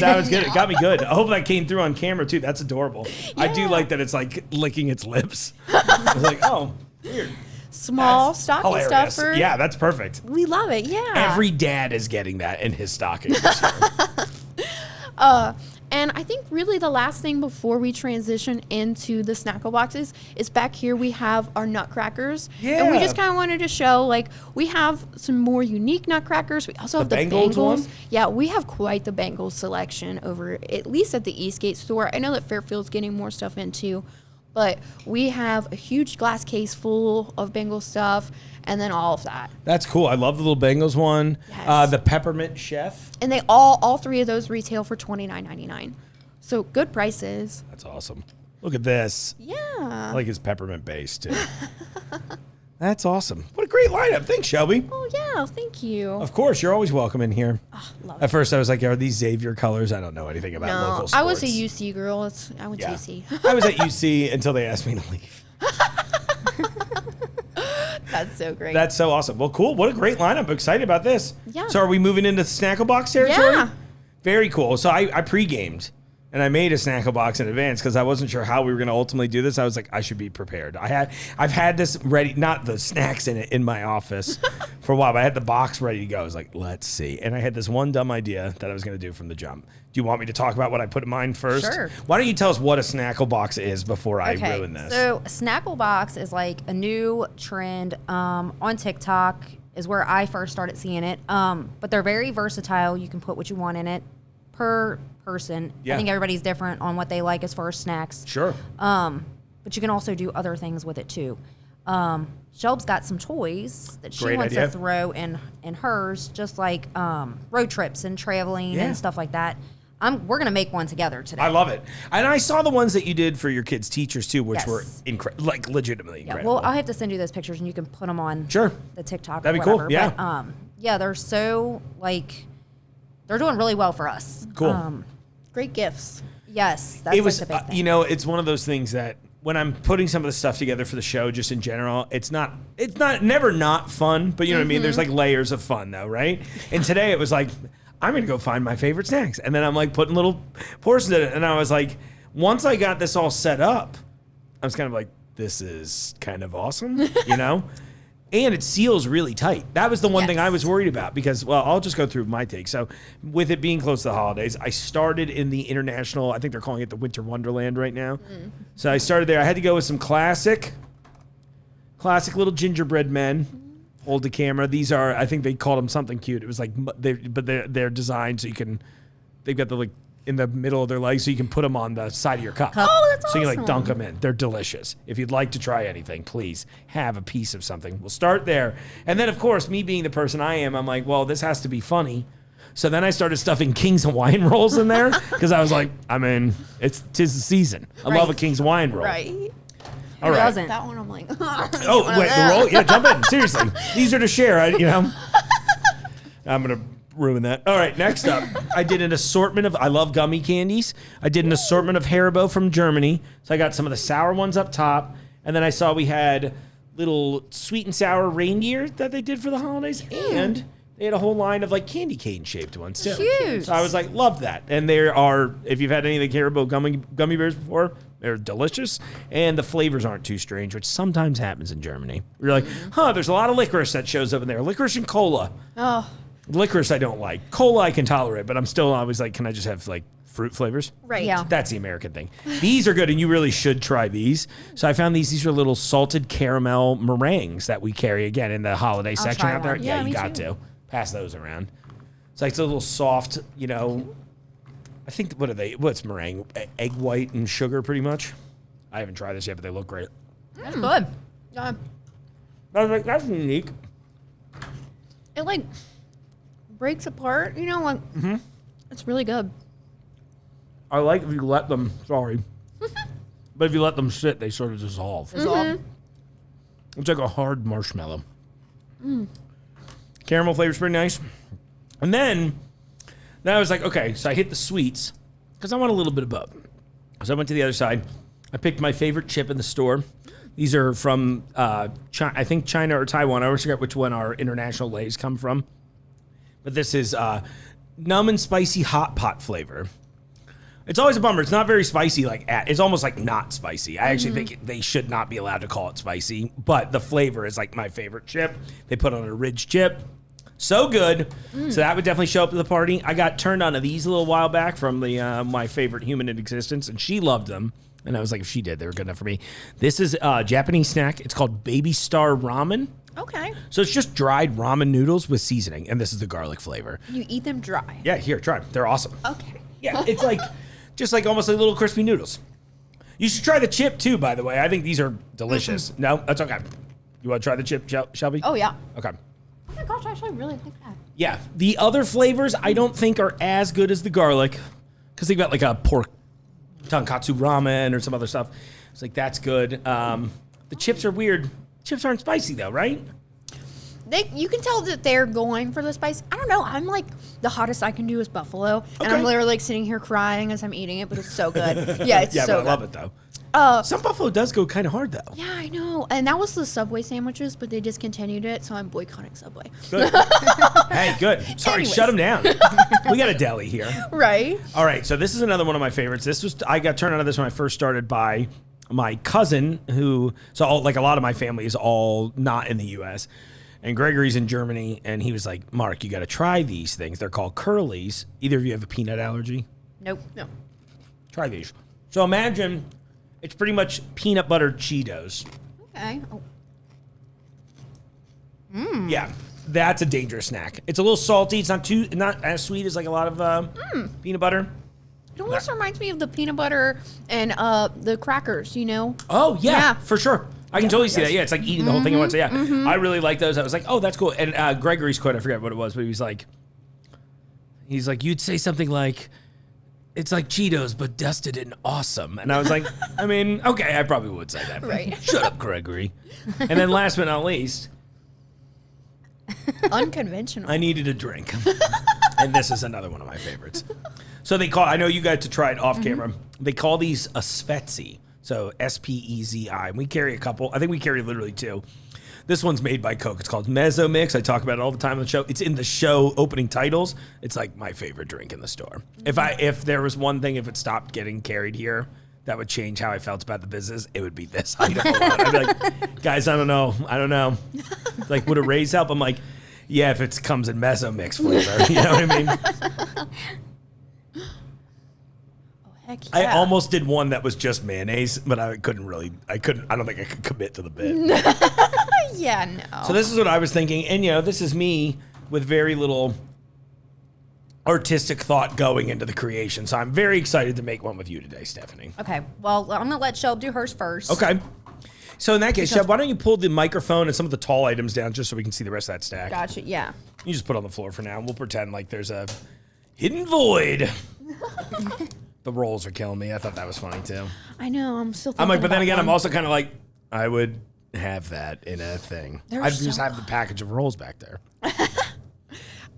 That was good. It got me good. I hope that came through on camera, too. That's adorable. I do like that it's like licking its lips. I was like, oh, weird. Small That's stocking hilarious. stuffer. Yeah, that's perfect. We love it. Yeah. Every dad is getting that in his stocking this year. And I think really the last thing before we transition into the Snackle boxes is back here we have our nutcrackers. And we Yeah. just kind of wanted to show, like, we have some more unique nutcrackers. We also have the Bengals Bengals. one? Yeah, we have quite the Bengals selection over, at least at the Eastgate store. I know that Fairfield's getting more stuff in too. But we have a huge glass case full of Bengal stuff and then all of that. That's cool. I love the little Bengals one. Yes. The Peppermint Chef. And they all three of those retail for $29.99. So good prices. That's awesome. Look at this. Yeah. I like his peppermint base, too. That's awesome. What a great lineup. Thanks, Shelby. Oh, yeah. Thank you. Of course, you're always welcome in here. Love At first, I was like, are these Xavier colors? I don't know anything about local sports. I was a UC girl. I went to Yeah. UC. I was at UC until they asked me to leave. That's so great. That's so awesome. Well, cool. What a great lineup. I'm excited about this. Yeah. So are we moving into the Snackle box territory? Yeah. Very cool. So I pre-gamed And I made a Snackle box in advance because I wasn't sure how we were going to ultimately do this. I was like, I should be prepared. I've had this ready, not the snacks in it in my office for a while, but I had the box ready to go. I was like, let's see. And I had this one dumb idea that I was going to do from the jump. Do you want me to talk about what I put in mine first? Sure. Why don't you tell us what a Snackle box is before I ruin this? So Snackle box is like a new trend on TikTok is where I first started seeing it. But they're very versatile. You can put what you want in it per person. Yeah. I think everybody's different on what they like as far as snacks. Sure. But you can also do other things with it too. Shelby's got some toys that she Great wants idea. to throw in hers, just like road trips and traveling and stuff like that. We're gonna make one together today. I love it. And I saw the ones that you did for your kids' teachers too, which were like legitimately incredible. Well, I'll have to send you those pictures and you can put them on the TikTok. That'd or be cool. whatever. Yeah. But, yeah, they're so they're doing really well for us. Cool. Great gifts. Yes, that's It was, like the big thing. it's one of those things that when I'm putting some of the stuff together for the show, just in general, it's never not fun, but you know what I mean? There's like layers of fun though, right? And today it was like, I'm going to go find my favorite snacks. And then I'm like putting little portions in it. And I was like, once I got this all set up, I was kind of like, this is kind of awesome, you know? And it seals really tight. That was the one thing I was worried about because, well, I'll just go through my take. So with it being close to the holidays, I started in the international, I think they're calling it the Winter Wonderland right now. So I started there. I had to go with some classic little gingerbread men. Hold the camera. These are, I think they called them something cute. It was like, they're designed so you can, they've got the like in the middle of their legs so you can put them on the side of your cup. Oh, that's awesome. So you can like dunk them in. They're delicious. If you'd like to try anything, please have a piece of something. We'll start there. And then of course, me being the person I am, I'm like, well, this has to be funny. So then I started stuffing King's Hawaiian rolls in there because I was like, I mean, tis the season. I love a King's Hawaiian roll. Right. All right. Doesn't. That one I'm like, Oh, wait, the roll? Yeah, jump in. Seriously. These are to share, I'm going to ruin that. All right, next up. I did an assortment of, I love gummy candies. I did an assortment of Haribo from Germany. So I got some of the sour ones up top. And then I saw we had little sweet and sour reindeer that they did for the holidays. And they had a whole line of like candy cane shaped ones too. Cute. So I was like, love that. And there are, if you've had any of the Haribo gummy bears before, they're delicious, and the flavors aren't too strange, which sometimes happens in Germany. You're like, there's a lot of licorice that shows up in there. Licorice and cola. oh, Licorice I don't like. Cola I can tolerate, but I'm still always like, can I just have like fruit flavors? right. Yeah. That's the American thing. These are good, and you really should try these. So I found these are little salted caramel meringues that we carry, again, in the holiday section try out there. one. Yeah, Yeah, you me got too. to. Pass those around. It's like it's a little soft, I think, what's meringue? Egg white and sugar, pretty much. I haven't tried this yet, but they look great. That's good. Uh, I was like, that's unique. it like breaks apart, like it's really good. I like if you let them, but if you let them sit, they sort of dissolve. It's like a hard marshmallow. Caramel flavor's pretty nice. And then I was like, okay, so I hit the sweets because I want a little bit of both. So I went to the other side. I picked my favorite chip in the store. These are from, I think China or Taiwan. I always forget which one our international Lays come from. But this is numb and spicy hot pot flavor. It's always a bummer. It's not very spicy. It's almost like not spicy. I actually think they should not be allowed to call it spicy. But the flavor is like my favorite chip. They put on a ridge chip. So good. So that would definitely show up at the party. I got turned on to these a little while back from the my favorite human in existence, and she loved them. And I was like, if she did, they were good enough for me. This is a Japanese snack. It's called Baby Star Ramen. Okay. So it's just dried ramen noodles with seasoning, and this is the garlic flavor. You eat them dry. Yeah, here, try them. They're awesome. Okay. Yeah, it's like just like almost like little crispy noodles. You should try the chip too, by the way. I think these are delicious. No, that's okay. You want to try the chip, Shelby? Oh yeah. Okay. Oh my gosh, I actually really like that. Yeah, the other flavors I don't think are as good as the garlic because they've got like a pork tonkatsu ramen or some other stuff. It's like that's good. The chips are weird. Chips aren't spicy though, right? You can tell that they're going for the spice. I don't know. I'm like, the hottest I can do is buffalo. And I'm Okay. literally like sitting here crying as I'm eating it, but it's so good. Yeah, it's Yeah, so but I good. love it though. Some buffalo does go kind of hard, though. Yeah, I know. And that was the Subway sandwiches, but they discontinued it, so I'm boycotting Subway. Good. Hey, good. Sorry, Anyways. shut them down. We got a deli here. Right? All right, so this is another one of my favorites. I got turned on to this when I first started by my cousin, like a lot of my family is all not in the U.S., and Gregory's in Germany, and he was like, Mark, you got to try these things. They're called curlies. Either of you have a peanut allergy? Nope. No. Try these. So imagine it's pretty much peanut butter Cheetos. Okay. Oh. Yeah, that's a dangerous snack. It's a little salty. It's not as sweet as like a lot of peanut butter. It almost reminds me of the peanut butter and the crackers, you know? Oh, yeah. For sure. I can totally see Yes. that. Yeah, it's like eating the whole thing at once. Yeah, I really like those. I was like, oh, that's cool. And Gregory's quote, I forget what it was, but he was like, you'd say something like, it's like Cheetos, but dusted in awesome. And I was like, I mean, okay, I probably would say that. Right. Shut up, Gregory. And then last but not least, Unconventional. I needed a drink. And this is another one of my favorites. So I know you got to try it off camera. They call these a Spezi. So Spezi. We carry a couple. I think we carry literally 2. This one's made by Coke. It's called Mezzo Mix. I talk about it all the time on the show. It's in the show opening titles. It's like my favorite drink in the store. If there was one thing, if it stopped getting carried here, that would change how I felt about the business, it would be this item a lot. I'd be like, guys, I don't know. Like, would a raise help? I'm like, yeah, if it comes in Mezzo Mix flavor. You know what I mean? Heck I yeah. almost did one that was just mayonnaise, but I don't think I could commit to the bit. Yeah, no. So this is what I was thinking. And, this is me with very little artistic thought going into the creation. So I'm very excited to make one with you today, Stephanie. Okay. Well, I'm gonna let Shelby do hers first. Okay. So in that case, Shep, why don't you pull the microphone and some of the tall items down just so we can see the rest of that stack? Gotcha, yeah. You just put it on the floor for now, and we'll pretend like there's a hidden void. The rolls are killing me. I thought that was funny, too. I know, I'm still I'm like, but then thinking again, about I'm one. also kind of like, I would have that in a thing. They're I'd just so have the package of rolls back there.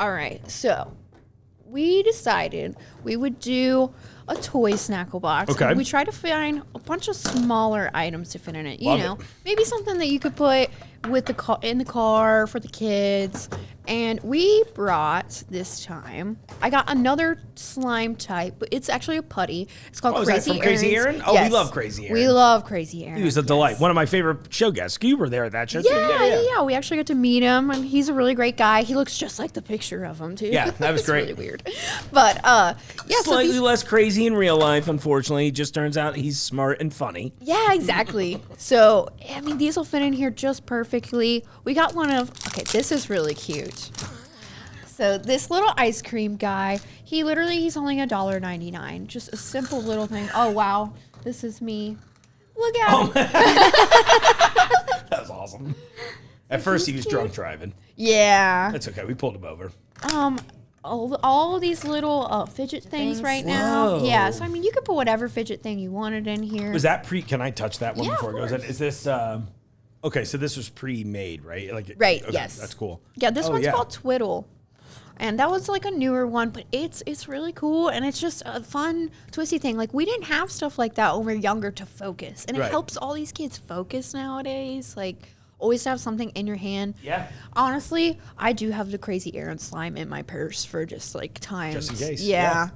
All right, so we decided we would do a toy snackle box. Okay. And we tried to find a bunch of smaller items to fit in it. Love You know, it. maybe something that you could put with the in the car for the kids. And we brought this time. I got another slime type, but it's actually a putty. It's called Oh, is that Crazy from Crazy Aaron's. Aaron? Oh, we love Crazy Aaron. We love Crazy Aaron. He was a delight. One of my favorite show guests. You were there at that show, too. Yeah. We actually got to meet him, and he's a really great guy. He looks just like the picture of him, too. Yeah, that was It's great. really weird. But, yeah. Slightly so these, less crazy in real life, unfortunately. It just turns out he's smart and funny. yeah, exactly. So, I mean, these will fit in here just perfectly. We got one of, okay, this is really cute. So this little ice cream guy, he's only $1.99. Just a simple little thing. Oh, wow. This is me. Look at him. That was awesome. At first, he was drunk driving. Yeah. That's okay. We pulled him over. All these little fidget things right now. Whoa. Yeah, so I mean, you could put whatever fidget thing you wanted in here. Was that can I touch that one Yeah, before it of goes in? course. Is this, okay, so this was pre-made, right? Right, okay, yes. That's cool. Yeah, this Oh, one's yeah. called Twiddle. And that was like a newer one, but it's really cool, and it's just a fun, twisty thing. Like, we didn't have stuff like that when we were younger to focus, and it Right. helps all these kids focus nowadays. Like, always have something in your hand. Yeah. Honestly, I do have the Crazy Aaron slime in my purse for just like times. Just in case, Yeah.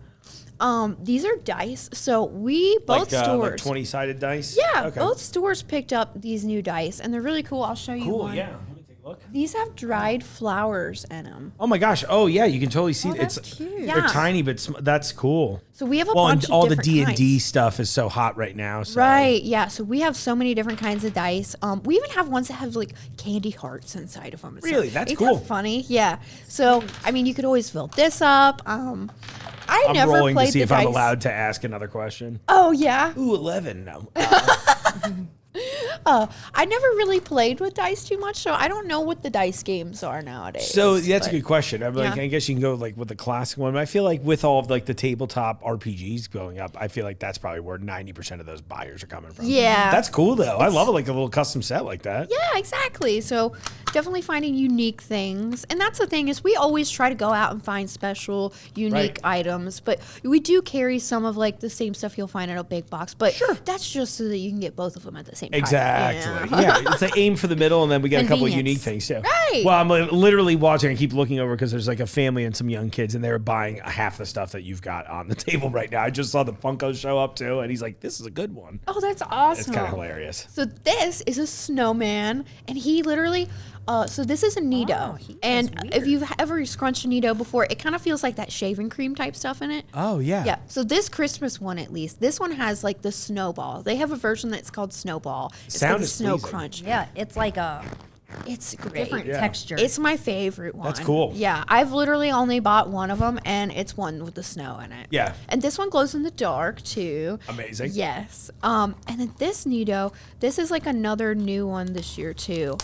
These are dice. So we both Like stores. 20-sided dice? Yeah, Okay. both stores picked up these new dice, and they're really cool. I'll show you Cool, one. yeah. Let me take a look. These have dried flowers in them. Oh, my gosh. Oh, yeah, you can totally see. that's it's cute. They're Yeah. tiny, but that's cool. So we have a Well, bunch and of all the different D&D kinds. stuff is so hot right now. So. Right, yeah. So we have so many different kinds of dice. We even have ones that have like candy hearts inside of them. and stuff. Really? That's Ain't cool. That funny, yeah. So I mean, you could always fill this up. I'm never rolling played to see the if dice. I'm allowed to ask another question. Oh yeah. Ooh, 11. No. I never really played with dice too much, so I don't know what the dice games are nowadays. So that's a good question. I'm like, I guess you can go like with the classic one, but I feel like with all of like the tabletop RPGs going up, I feel like that's probably where 90% of those buyers are coming from. Yeah. That's cool though. I love it, like a little custom set like that. Yeah, exactly. So definitely finding unique things. And that's the thing is we always try to go out and find special, unique items, but we do carry some of like the same stuff you'll find at a big box, but that's just so that you can get both of them at the same time. Exactly. Yeah. It's an aim for the middle, and then we got a couple of unique things too. Right. Well, I'm literally watching. I keep looking over because there's like a family and some young kids, and they're buying half the stuff that you've got on the table right now. I just saw the Funko show up too, and he's like, "This is a good one." Oh, that's awesome. It's kind of hilarious. So this is a snowman, and he literally. So this is a Nido, and if you've ever scrunched a Nido before, it kind of feels like that shaving cream type stuff in it. Oh yeah. Yeah. So this Christmas one, at least, this one has like the snowball. They have a version that's called Snowball. It's called the Snow pleasing. Crunch. Yeah, it's like a It's great. different texture. It's my favorite one. That's cool. Yeah, I've literally only bought one of them, and it's one with the snow in it. Yeah. And this one glows in the dark too. Amazing. Yes. And then this Nido, this is like another new one this year too.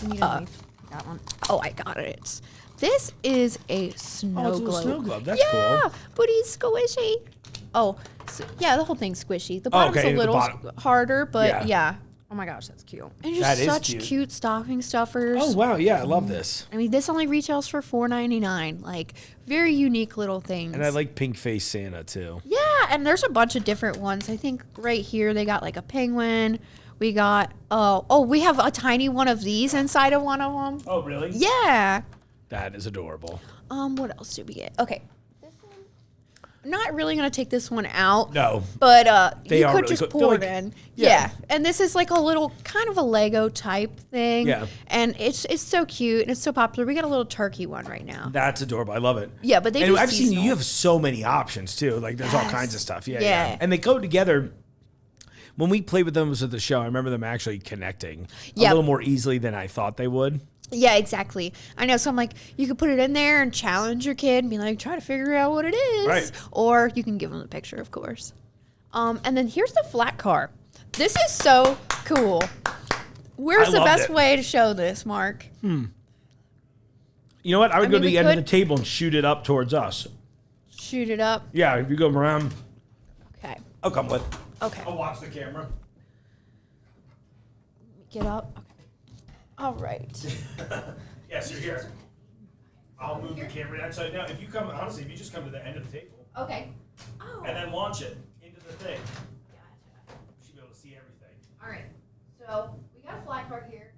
that one. Oh, I got it. This is a snow it's a globe. little snow globe. That's yeah, cool. but he's squishy. Oh, so, yeah, the whole thing's squishy. The bottom's okay, a the little bottom. harder, but yeah. Oh my gosh, that's cute. And That just is such cute stocking stuffers. Oh wow, yeah, I love this. I mean, this only retails for $4.99. Like, very unique little things. And I like pink face Santa too. Yeah, and there's a bunch of different ones. I think right here they got like a penguin. We got we have a tiny one of these inside of one of them. Oh really? Yeah. That is adorable. What else did we get? Okay. This one. I'm not really gonna take this one out. No. But They you are could really just cool. pour They're it like- in. yeah. Yeah. And this is like a little kind of a Lego type thing. Yeah. And it's so cute and it's so popular. We got a little turkey one right now. That's adorable. I love it. Yeah, but they And do I've seen seasonal. you have so many options too. Like there's all Yes. kinds of stuff. Yeah, Yeah. yeah. And they go together. When we played with them at the show, I remember them actually connecting a Yep. little more easily than I thought they would. Yeah, exactly. I know. So I'm like, you could put it in there and challenge your kid and be like, try to figure out what it is. Right. Or you can give them the picture, of course. And then here's the flat car. This is so cool. Where's I the loved best it. way to show this, Mark? You know what? I would go mean, to we the end of could- the table and shoot it up towards us. Shoot it up. Yeah, if you go around, Okay. I'll come with. Okay. I'll watch the camera. Get up. Okay. All right. Yes, you're here. I'll move the camera down. So now, if you come, honestly, if you just come to the end of the table Okay. Oh. and then launch it into the thing, you should be able to see everything. All right. So we got a flat car here,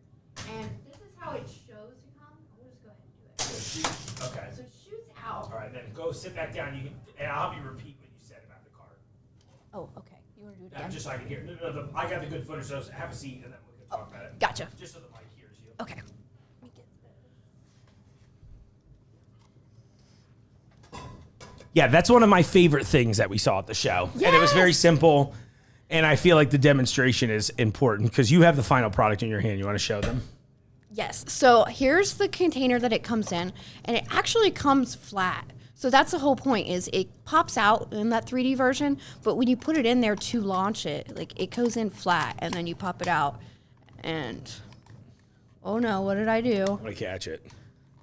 and this is how it shows to come. We'll just go ahead and do it. So shoot. Okay. So it shoots out. All right, then go sit back down. You can, and I'll have you repeat what you said about the car. Oh, okay. You want to do it again? Just so I can hear. No, I got the good footage. So have a seat, and then we can talk about it. Gotcha. Just so the mic hears you. Okay. Yeah, that's one of my favorite things that we saw at the show. And it was very simple. And I feel like the demonstration is important because you have the final product in your hand. You want to show them? Yes. So here's the container that it comes in, and it actually comes flat. So that's the whole point is it pops out in that 3D version, but when you put it in there to launch it, like it goes in flat, and then you pop it out, and oh no, what did I do? I'm going to catch it.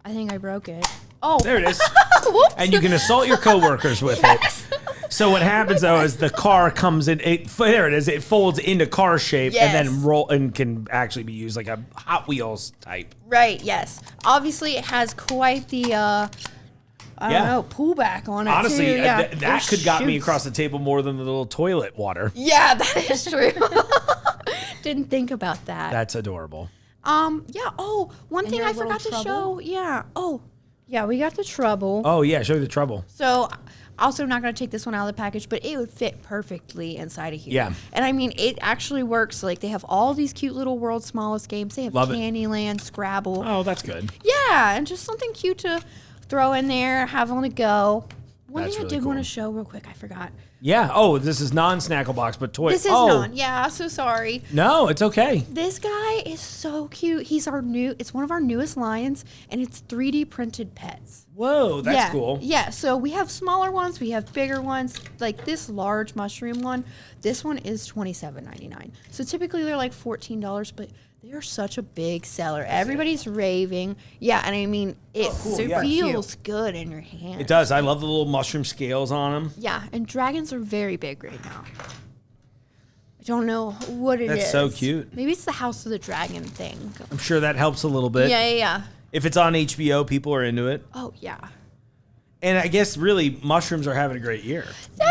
I think I broke it. Oh, There it is. whoops. And you can assault your coworkers with it. So what happens though is the car comes in. There it is. It folds into car shape and Yes. then roll and can actually be used like a Hot Wheels type. Right, yes. Obviously, it has quite the, I don't know, pullback on it, Honestly, too. Yeah. that It could got me shoots. across the table more than the little toilet water. Yeah, that is true. Didn't think about that. That's adorable. Yeah. Oh, one thing your I little forgot to trouble? show. Yeah. Oh, yeah. We got the trouble. Oh yeah, show me the trouble. So, also not going to take this one out of the package, but it would fit perfectly inside of here. Yeah. And I mean, it actually works. Like they have all these cute little World's Smallest games. They have Love it. Candyland, Scrabble. Oh, that's good. Yeah, and just something cute to throw in there, have on the go. One thing I did want to show real quick, I forgot. Yeah. Oh, this is non-Snackle box, but toy. This is non. Yeah, so sorry. No, it's okay. This guy is so cute. It's one of our newest lines, and it's 3D printed pets. Whoa, that's cool. Yeah, so we have smaller ones, we have bigger ones. Like this large mushroom one, this one is $27.99. So typically they're like $14, but they are such a big seller. Everybody's raving. Yeah, and I mean, it feels good in your hand. It does. I love the little mushroom scales on them. Yeah, and dragons are very big right now. I don't know what it is. That's so cute. Maybe it's the House of the Dragon thing. I'm sure that helps a little bit. Yeah. If it's on HBO, people are into it. Oh, yeah. And I guess really mushrooms are having a great year.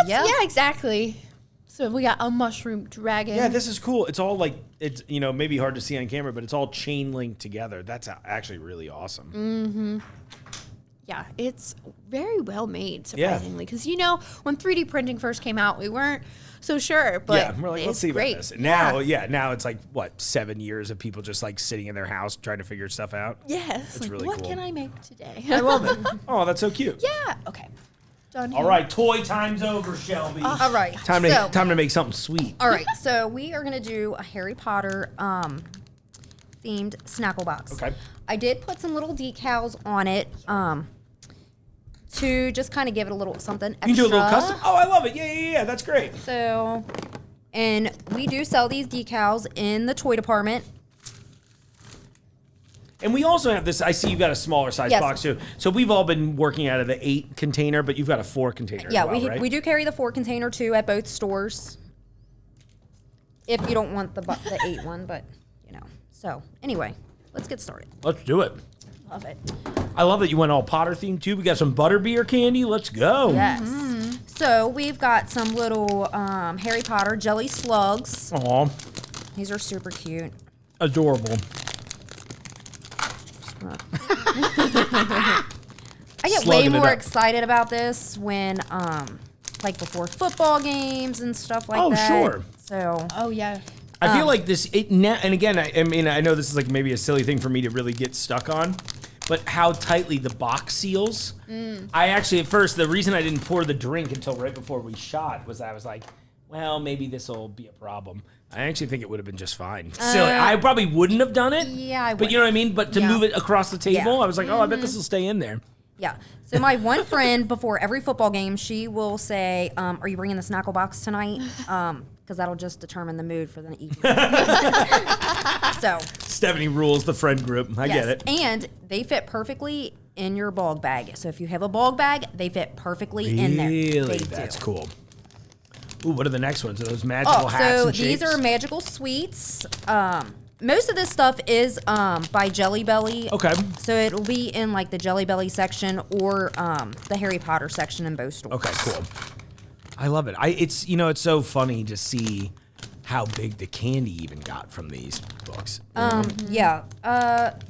Yeah, exactly. So we got a mushroom dragon. Yeah, this is cool. It's all like, it's, maybe hard to see on camera, but it's all chain linked together. That's actually really awesome. Mm-hmm. Yeah, it's very well made, surprisingly. Because, when 3D printing first came out, we weren't so sure. But yeah, we're like, let's see about this. Now it's like, 7 years of people just like sitting in their house trying to figure stuff out? Yes. It's really what cool. Can I make today? I love it. Oh, that's so cute. Yeah. Okay. Done. All right, toy time's over, Shelby. All right. Time to make something sweet. All right, so we are going to do a Harry Potter themed Snackle box. Okay. I did put some little decals on it to just kind of give it a little something extra. You can do a little custom? Oh, I love it. Yeah. That's great. So, and we do sell these decals in the toy department. And we also have this, I see you've got a smaller size box too. So we've all been working out of the 8 container, but you've got a 4 container Yeah, as well, right? we do carry the 4 container too at both stores. If you don't want the 8 one, but So anyway, let's get started. Let's do it. Love it. I love that you went all Potter themed too. We got some butterbeer candy. Let's go. Yes. Mm-hmm. So we've got some little Harry Potter jelly slugs. Aw. These are super cute. Adorable. I get way more excited about this when, like before football games and stuff like that. Oh, sure. So. Oh, yeah. I feel like this, and again, I mean, I know this is like maybe a silly thing for me to really get stuck on, but how tightly the box seals. I actually, at first, the reason I didn't pour the drink until right before we shot was I was like, well, maybe this will be a problem. I actually think it would have been just fine. Silly. I probably wouldn't have done it. Yeah, I would. But you know what I mean? But to move it across the table, I was like, oh, I bet this will stay in there. Yeah. So my one friend, before every football game, she will say, are you bringing the Snackle box tonight? Because that'll just determine the mood for the evening. So Stephanie rules the friend group. I get it. And they fit perfectly in your bog bag. So if you have a bog bag, they fit perfectly in there. Really? That's cool. Ooh, what are the next ones? Are those magical hats so and shapes? These are magical sweets. Most of this stuff is by Jelly Belly. Okay. So it'll be in like the Jelly Belly section or the Harry Potter section in both stores. Okay, cool. I love it. It's it's so funny to see how big the candy even got from these books. Yeah.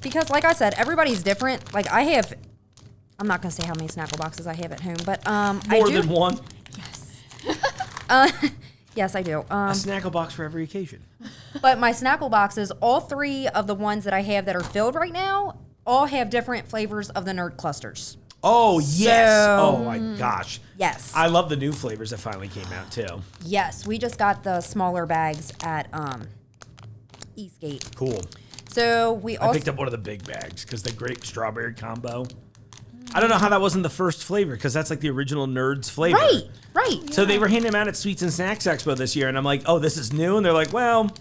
Because like I said, everybody's different. Like I'm not gonna say how many Snackle boxes I have at home, but More than one. Yes, I do. A Snackle box for every occasion. But my Snackle boxes, all 3 of the ones that I have that are filled right now, all have different flavors of the Nerd Clusters. Oh, yes. So, oh, my gosh. Yes. I love the new flavors that finally came out, too. Yes, we just got the smaller bags at Eastgate. Cool. So I picked up one of the big bags because the grape strawberry combo. I don't know how that wasn't the first flavor because that's like the original Nerds flavor. Right. So they were handing them out at Sweets and Snacks Expo this year, and I'm like, oh, this is new? And they're like, well,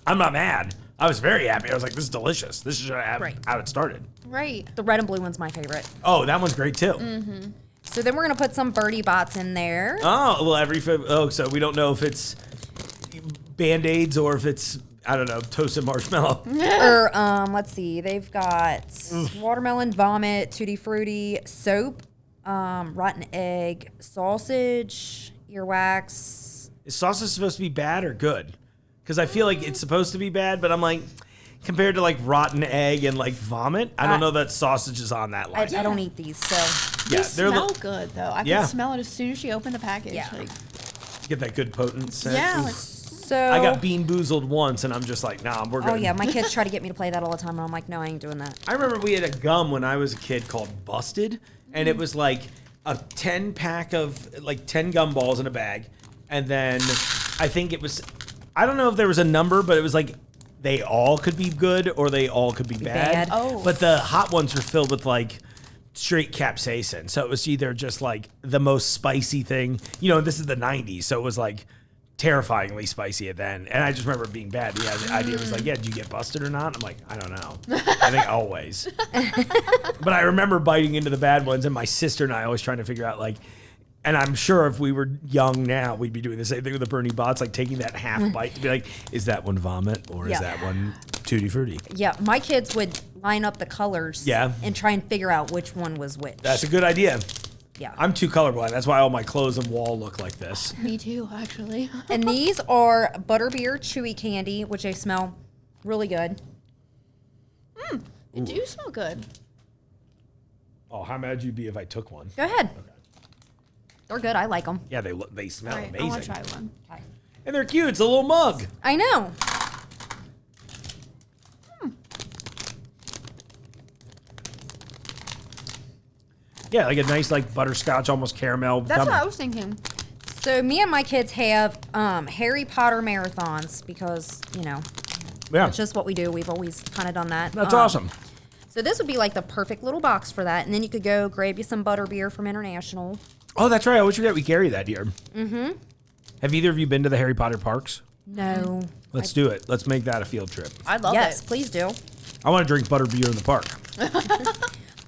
I'm not mad. I was very happy. I was like, this is delicious. This is how it started. Right. The red and blue one's my favorite. Oh, that one's great, too. Mm-hmm. So then we're going to put some Birdie Bots in there. Oh, well, so we don't know if it's Band-Aids or if it's, I don't know, toasted marshmallow. Or, let's see. They've got watermelon, vomit, tutti frutti, soap, rotten egg, sausage, earwax. Is sausage supposed to be bad or good? Because I feel like it's supposed to be bad, but I'm like, compared to like rotten egg and like vomit, I don't know that sausage is on that line. I don't eat these, so. Yeah, They smell good, though. I can smell it as soon as you open the package. Yeah. Like, Get that good potent scent. yeah. So I got Bean Boozled once, and I'm just like, nah, we're good. Oh yeah, my kids try to get me to play that all the time, and I'm like, no, I ain't doing that. I remember we had a gum when I was a kid called Busted, and it was like a 10-pack of like 10 gumballs in a bag, and then I think it was, I don't know if there was a number, but it was like they all could be good or they all could be bad. Oh. But the hot ones were filled with like straight capsaicin, so it was either just like the most spicy thing. You know, this is the 90s, so it was like terrifyingly spicy at then. And I just remember it being bad. Yeah, the idea was like, yeah, did you get busted or not? I'm like, I don't know. I think always. But I remember biting into the bad ones, and my sister and I always trying to figure out like, and I'm sure if we were young now, we'd be doing the same thing with the Bernie Bots, like taking that half bite to be like, is that one vomit or is that one Tutti Frutti? Yeah, my kids would line up the colors and try and figure out which one was which. That's a good idea. Yeah. I'm too colorblind. That's why all my clothes and wall look like this. Me too, actually. And these are butterbeer chewy candy, which they smell really good. They do smell good. Oh, how mad would you be if I took one? Go ahead. Okay. They're good. I like them. Yeah, they smell All right, I amazing. want to try one. Okay. And they're cute. It's a little mug. I know. Yeah, like a nice like butterscotch, almost caramel. That's gummy. what I was thinking. So me and my kids have Harry Potter marathons because, you know, Yeah, it's just what we do. We've always kind of done that. that's awesome. So this would be like the perfect little box for that. And then you could go grab you some butterbeer from International. Oh, that's right. I always forget we carry that here. Mm-hmm. Have either of you been to the Harry Potter parks? No. Let's do it. Let's make that a field trip. I love Yes, it. please do. I want to drink butterbeer in the park.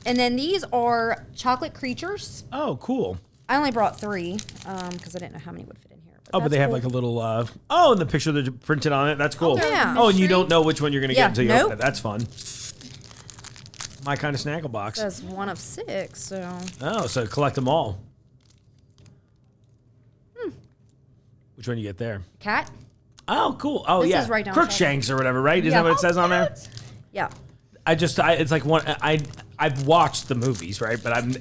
And then these are chocolate creatures. Oh, cool. I only brought 3 because I didn't know how many would fit in here. Oh, but they have like a little, oh, and the picture that's printed on it. That's cool. yeah. Oh, and you don't know which one you're going to get until you open nope. it. That's fun. My kind of snackle box. Says 1 of 6, so. Oh, so collect them all. Which one you get there? Cat? Oh, cool. Oh, This yeah. is right down Crookshanks or whatever, right? Isn't Yeah. that what it says on there? Yeah. It's like one. I've watched the movies, right? But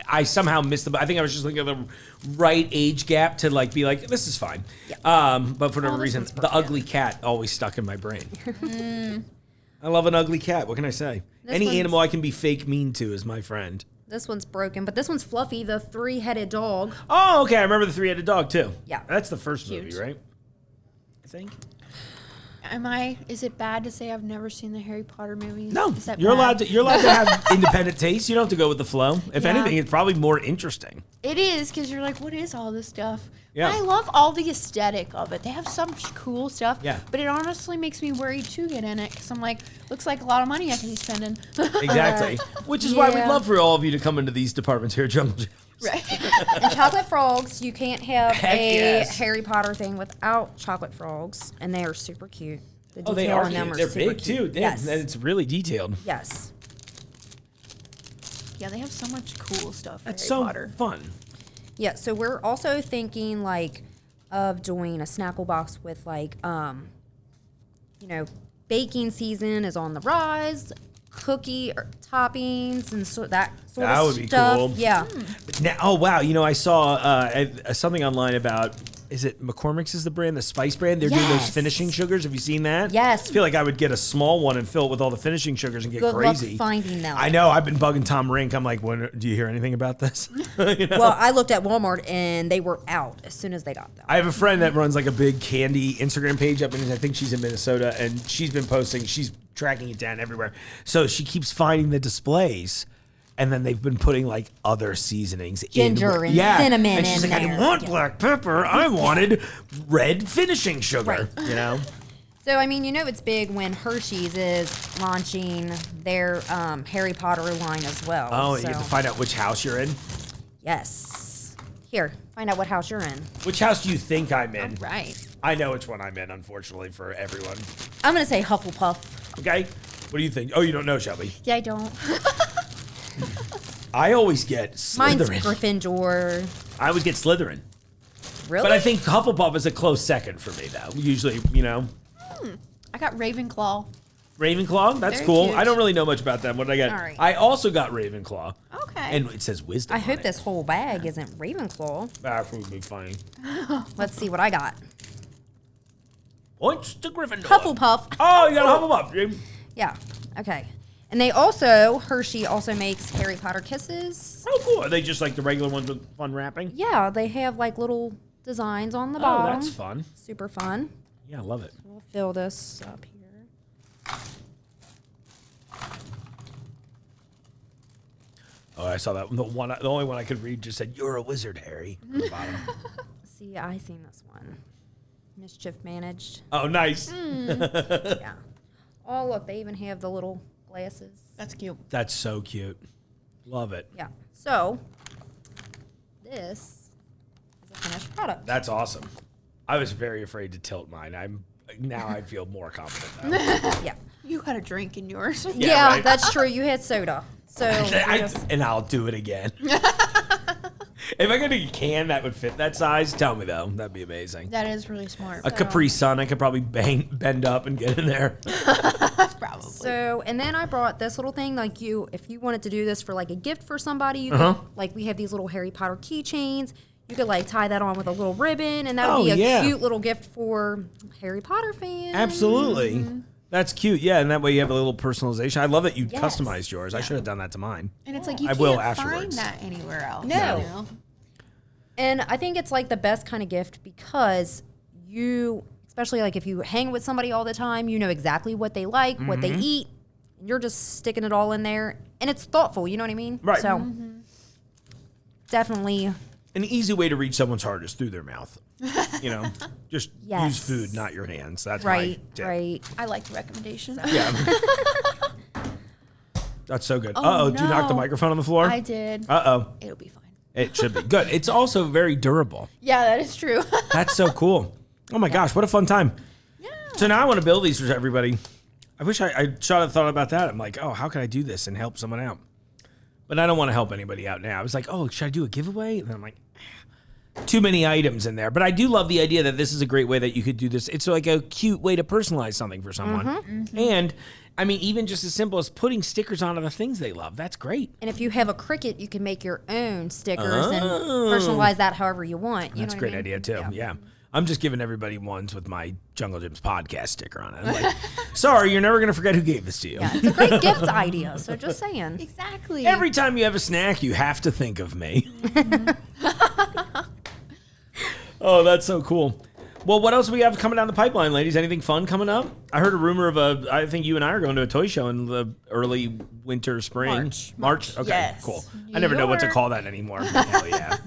I somehow missed them. I think I was just looking at the right age gap to like be like, this is fine. Yeah. But for whatever reason, the ugly cat always stuck in my brain. I love an ugly cat. What can I say? Any one's- animal I can be fake mean to is my friend. This one's broken, but this one's Fluffy, the 3-headed dog. Oh, okay. I remember the 3-headed dog too. Yeah. That's the first movie, right? I think. Is it bad to say I've never seen the Harry Potter movies? No, Is that you're bad? allowed to have independent taste. You don't have to go with the flow. If Yeah. anything, it's probably more interesting. It is, because you're like, what is all this stuff? Yeah. I love all the aesthetic of it. They have some cool stuff. Yeah. But it honestly makes me worried to get in it, because I'm like, looks like a lot of money I can be spending. Exactly. Which is why we'd Yeah. love for all of you to come into these departments here at Jungle Gyms. Right. And chocolate frogs, you can't have Heck a yes. Harry Potter thing without chocolate frogs, and they are super cute. The Oh, they detail are on them cute. are They're super big cute. too. Yes. And it's really detailed. Yes. Yeah, they have so much cool stuff. That's Harry so Potter. fun. Yeah, so we're also thinking like of doing a snackle box with like baking season is on the rise, cookie toppings and that sort That of would be stuff. cool. Yeah. But now, oh wow, I saw something online about. Is it McCormick's is the brand, the spice brand? They're doing those Yes. finishing sugars. Have you seen that? Yes. I feel like I would get a small one and fill it with all the finishing sugars and get Good luck crazy. finding them. I know. I've been bugging Tom Rink. I'm like, do you hear anything about this? Well, I looked at Walmart and they were out as soon as they got them. I have a friend that runs like a big candy Instagram page up in, I think she's in Minnesota, and she's been posting, she's tracking it down everywhere. So she keeps finding the displays, and then they've been putting like other seasonings Ginger in. and cinnamon And she's in like, I there. didn't want Yeah. black pepper. I wanted red finishing sugar, Right. So, I mean, it's big when Hershey's is launching their Harry Potter line as well. Oh, so. you have to find out which house you're in. Yes. Here, find out what house you're in. Which house do you think I'm in? Right. I know which one I'm in, unfortunately, for everyone. I'm going to say Hufflepuff. Okay? What do you think? Oh, you don't know, Shelby. Yeah, I don't. I always get Mine's Slytherin. Gryffindor. I always get Slytherin. Really? But I think Hufflepuff is a close second for me, though. Usually, I got Ravenclaw. Ravenclaw, that's Very cool. cute. I don't really know much about them. What did I get? All right. I also got Ravenclaw. Okay. And it says wisdom. I hope on it. this whole bag isn't Ravenclaw. That would be funny. Let's see what I got. Points to Gryffindor. Hufflepuff. Oh, you got a Hufflepuff. Yeah. Okay. And Hershey also makes Harry Potter kisses. Oh, cool. Are they just like the regular ones with fun wrapping? Yeah, they have like little designs on the bottom. Oh, that's fun. Super fun. Yeah, I love it. We'll fill this up here. Oh, I saw that. The only one I could read just said, "You're a wizard, Harry." On the bottom. See, I seen this one. Mischief managed. Oh, nice. Yeah. Oh, look, they even have the little glasses. That's cute. That's so cute. Love it. Yeah. So, this is a finished product. That's awesome. I was very afraid to tilt mine. I feel more confident now. Yeah. You got a drink in yours. Yeah, right. That's true. You had soda. So, And I'll do it again. If I got a can that would fit that size, tell me though. That'd be amazing. That is really smart. A Capri Sun, I could probably bend up and get in there. Probably. So, and then I brought this little thing, like if you wanted to do this for like a gift for somebody, you could, like we have these little Harry Potter keychains. You could like tie that on with a little ribbon, and that would be a cute little gift for Harry Potter fans. Absolutely. That's cute. Yeah, and that way you have a little personalization. I love that you customized yours. I should have done that to mine. And it's like you I can't will find afterwards. that anywhere else. No. You know? And I think it's like the best kind of gift because you, especially like if you hang with somebody all the time, you know exactly what they like, what they eat, and you're just sticking it all in there, and it's thoughtful. You know what I mean? Right. So definitely. An easy way to reach someone's heart is through their mouth. You know, just use food, not your hands. That's my tip. Right. I like the recommendation. Yeah. That's so good. Uh-oh, did you knock the microphone on the floor? I did. Uh-oh. It'll be fine. It should be. Good. It's also very durable. Yeah, that is true. That's so cool. Oh my gosh, what a fun time. Yeah. So now I want to build these for everybody. I wish I should have thought about that. I'm like, oh, how can I do this and help someone out? But I don't want to help anybody out now. I was like, oh, should I do a giveaway? And then I'm like, too many items in there. But I do love the idea that this is a great way that you could do this. It's like a cute way to personalize something for someone. And I mean, even just as simple as putting stickers onto the things they love. That's great. And if you have a Cricut, you can make your own stickers and personalize that however you want. That's a great idea, too. Yeah. I'm just giving everybody ones with my Jungle Gyms podcast sticker on it. I'm like, sorry, you're never going to forget who gave this to you. Yeah, it's a great gift idea. So just saying. Exactly. Every time you have a snack, you have to think of me. Oh, that's so cool. Well, what else do we have coming down the pipeline, ladies? Anything fun coming up? I heard a rumor of I think you and I are going to a toy show in the early winter, spring. March? Okay, Yes. cool. New I never know what to York. call that anymore. But hell yeah.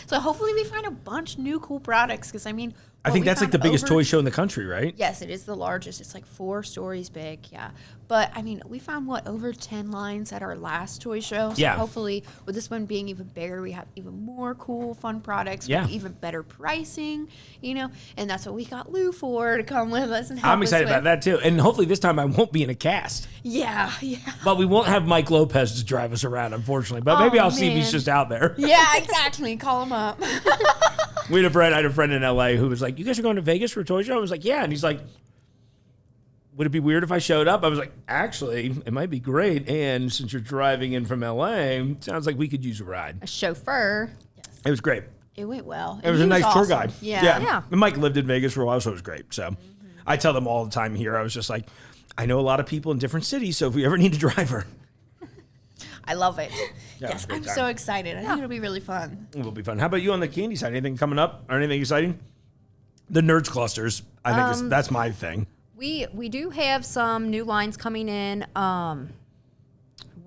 So hopefully we find a bunch of new cool products because I mean, I think that's like the biggest toy show in the country, right? Yes, it is the largest. It's like 4 stories big. Yeah. But I mean, we found over 10 lines at our last toy show. So Yeah. hopefully with this one being even bigger, we have even more cool, fun products. Yeah. With even better pricing, and that's what we got Lou for to come with us and help I'm excited us about that too. And hopefully this time I won't be in a cast. Yeah. Yeah. But we won't have Mike Lopez to drive us around, unfortunately. But maybe I'll see if he's man. just out there. Yeah, exactly. Call him up. I had a friend in LA who was like, you guys are going to Vegas for a toy show? I was like, yeah. And he's like, would it be weird if I showed up? I was like, actually, it might be great. And since you're driving in from LA, it sounds like we could use a ride. A chauffeur. It was great. It went well. It was a nice tour guide. Yeah. And Mike lived in Vegas for a while, so it was great. So I tell them all the time here, I was just like, I know a lot of people in different cities, so if we ever need a driver. I love it. Yeah, it was Yes, a great I'm time. so excited. I think it'll be really fun. It will be fun. How about you on the candy side? Anything coming up or anything exciting? The Nerds clusters. I think that's my thing. We do have some new lines coming in.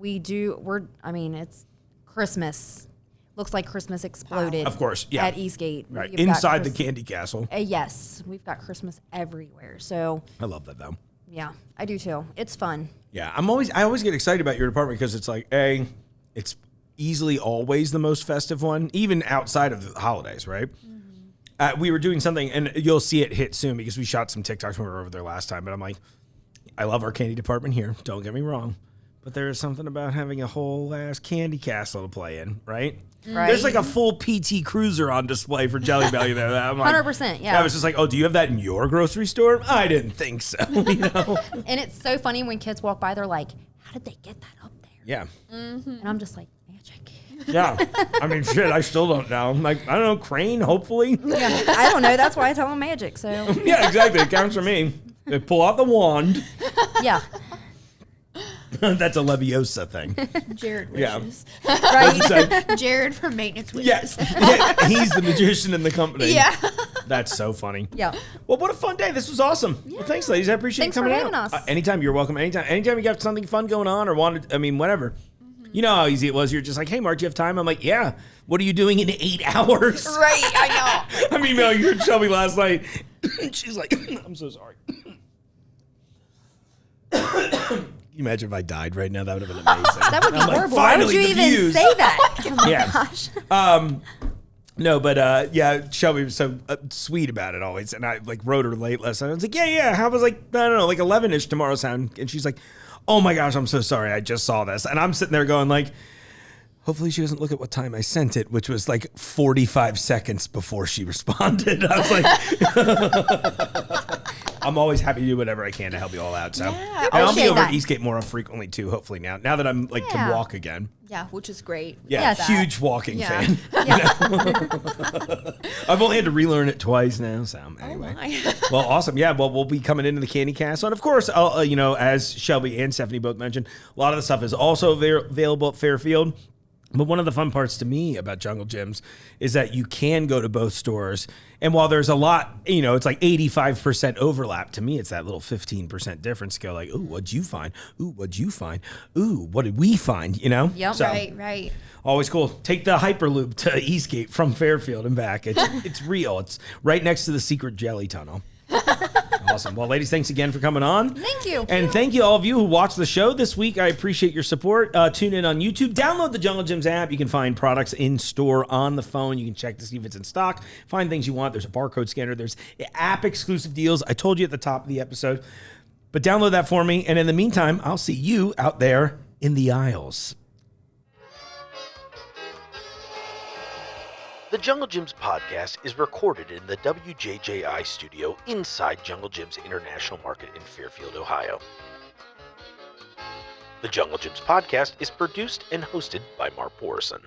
It's Christmas. Looks like Christmas exploded. Of course, yeah. At Eastgate. Right. You've got Inside the candy castle. Yes. We've got Christmas everywhere. So, I love that though. yeah, I do too. It's fun. Yeah, I always get excited about your department because it's like, it's easily always the most festive one, even outside of the holidays, right? We were doing something, and you'll see it hit soon because we shot some TikToks when we were over there last time, but I'm like, I love our candy department here, don't get me wrong, but there is something about having a whole ass candy castle to play in, right? Right. There's like a full PT Cruiser on display for Jelly Belly there. I'm like, 100%, yeah. I was just like, oh, do you have that in your grocery store? I didn't think so, you know? And it's so funny when kids walk by, they're like, how did they get that up there? Yeah. And I'm just like, magic. Yeah. I mean, shit, I still don't know. Like, I don't know, crane, hopefully? Yeah, I don't know. That's why I tell them magic. So, Yeah, exactly. It counts for me. They pull out the wand. yeah. That's a Leviosa thing. Jared Yeah. wishes. Right? Jared from maintenance wishes. Yeah, he's the magician in the company. Yeah. That's so funny. Yeah. Well, what a fun day. This was awesome. Well, thanks, ladies. I appreciate Thanks you coming for having out. us. Anytime. You're welcome. Anytime you got something fun going on or whatever. You know how easy it was. You're just like, hey, Mark, do you have time? I'm like, yeah. What are you doing in 8 hours? Right, I know. I'm emailing you and Shelby last night. She's like, I'm so sorry. Can you imagine if I died right now? That would have been amazing. That would be I'm like, horrible. Why would finally, you the even views. say that? Oh my Yeah. gosh. No, but yeah, Shelby was so sweet about it always. And I like wrote her late last night. I was like, yeah. How was like, I don't know, like 11-ish tomorrow sound. And she's like, oh my gosh, I'm so sorry. I just saw this. And I'm sitting there going like, hopefully she doesn't look at what time I sent it, which was like 45 seconds before she responded. I was like, I'm always happy to do whatever I can to help you all out. So Yeah, and I'll be appreciate over at that. Eastgate more frequently too, hopefully now that I'm like can Yeah. walk again. Yeah, which is great. Yeah, Yes. huge walking Yeah. fan. I've only had to relearn it twice now. So anyway, my. well, awesome. Yeah, well, we'll be coming into the Candy Castle, and of course, as Shelby and Stephanie both mentioned, a lot of the stuff is also available at Fairfield. But one of the fun parts to me about Junglejims is that you can go to both stores. And while there's a lot, it's like 85% overlap. To me, it's that little 15% difference. Go like, ooh, what'd you find? Ooh, what'd you find? Ooh, what did we find? Yep. So, Right. always cool. Take the Hyperloop to Eastgate from Fairfield and back. It's real. It's right next to the secret jelly tunnel. Awesome. Well, ladies, thanks again for coming on. Thank you. And thank you all of you who watched the show this week. I appreciate your support. Tune in on YouTube. Download the Junglejims app. You can find products in store on the phone. You can check to see if it's in stock. Find things you want. There's a barcode scanner. There's app exclusive deals. I told you at the top of the episode. But download that for me. And in the meantime, I'll see you out there in the aisles. The Junglejims podcast is recorded in the WJJI studio inside Junglejims International Market in Fairfield, Ohio. The Junglejims podcast is produced and hosted by Mark Borison.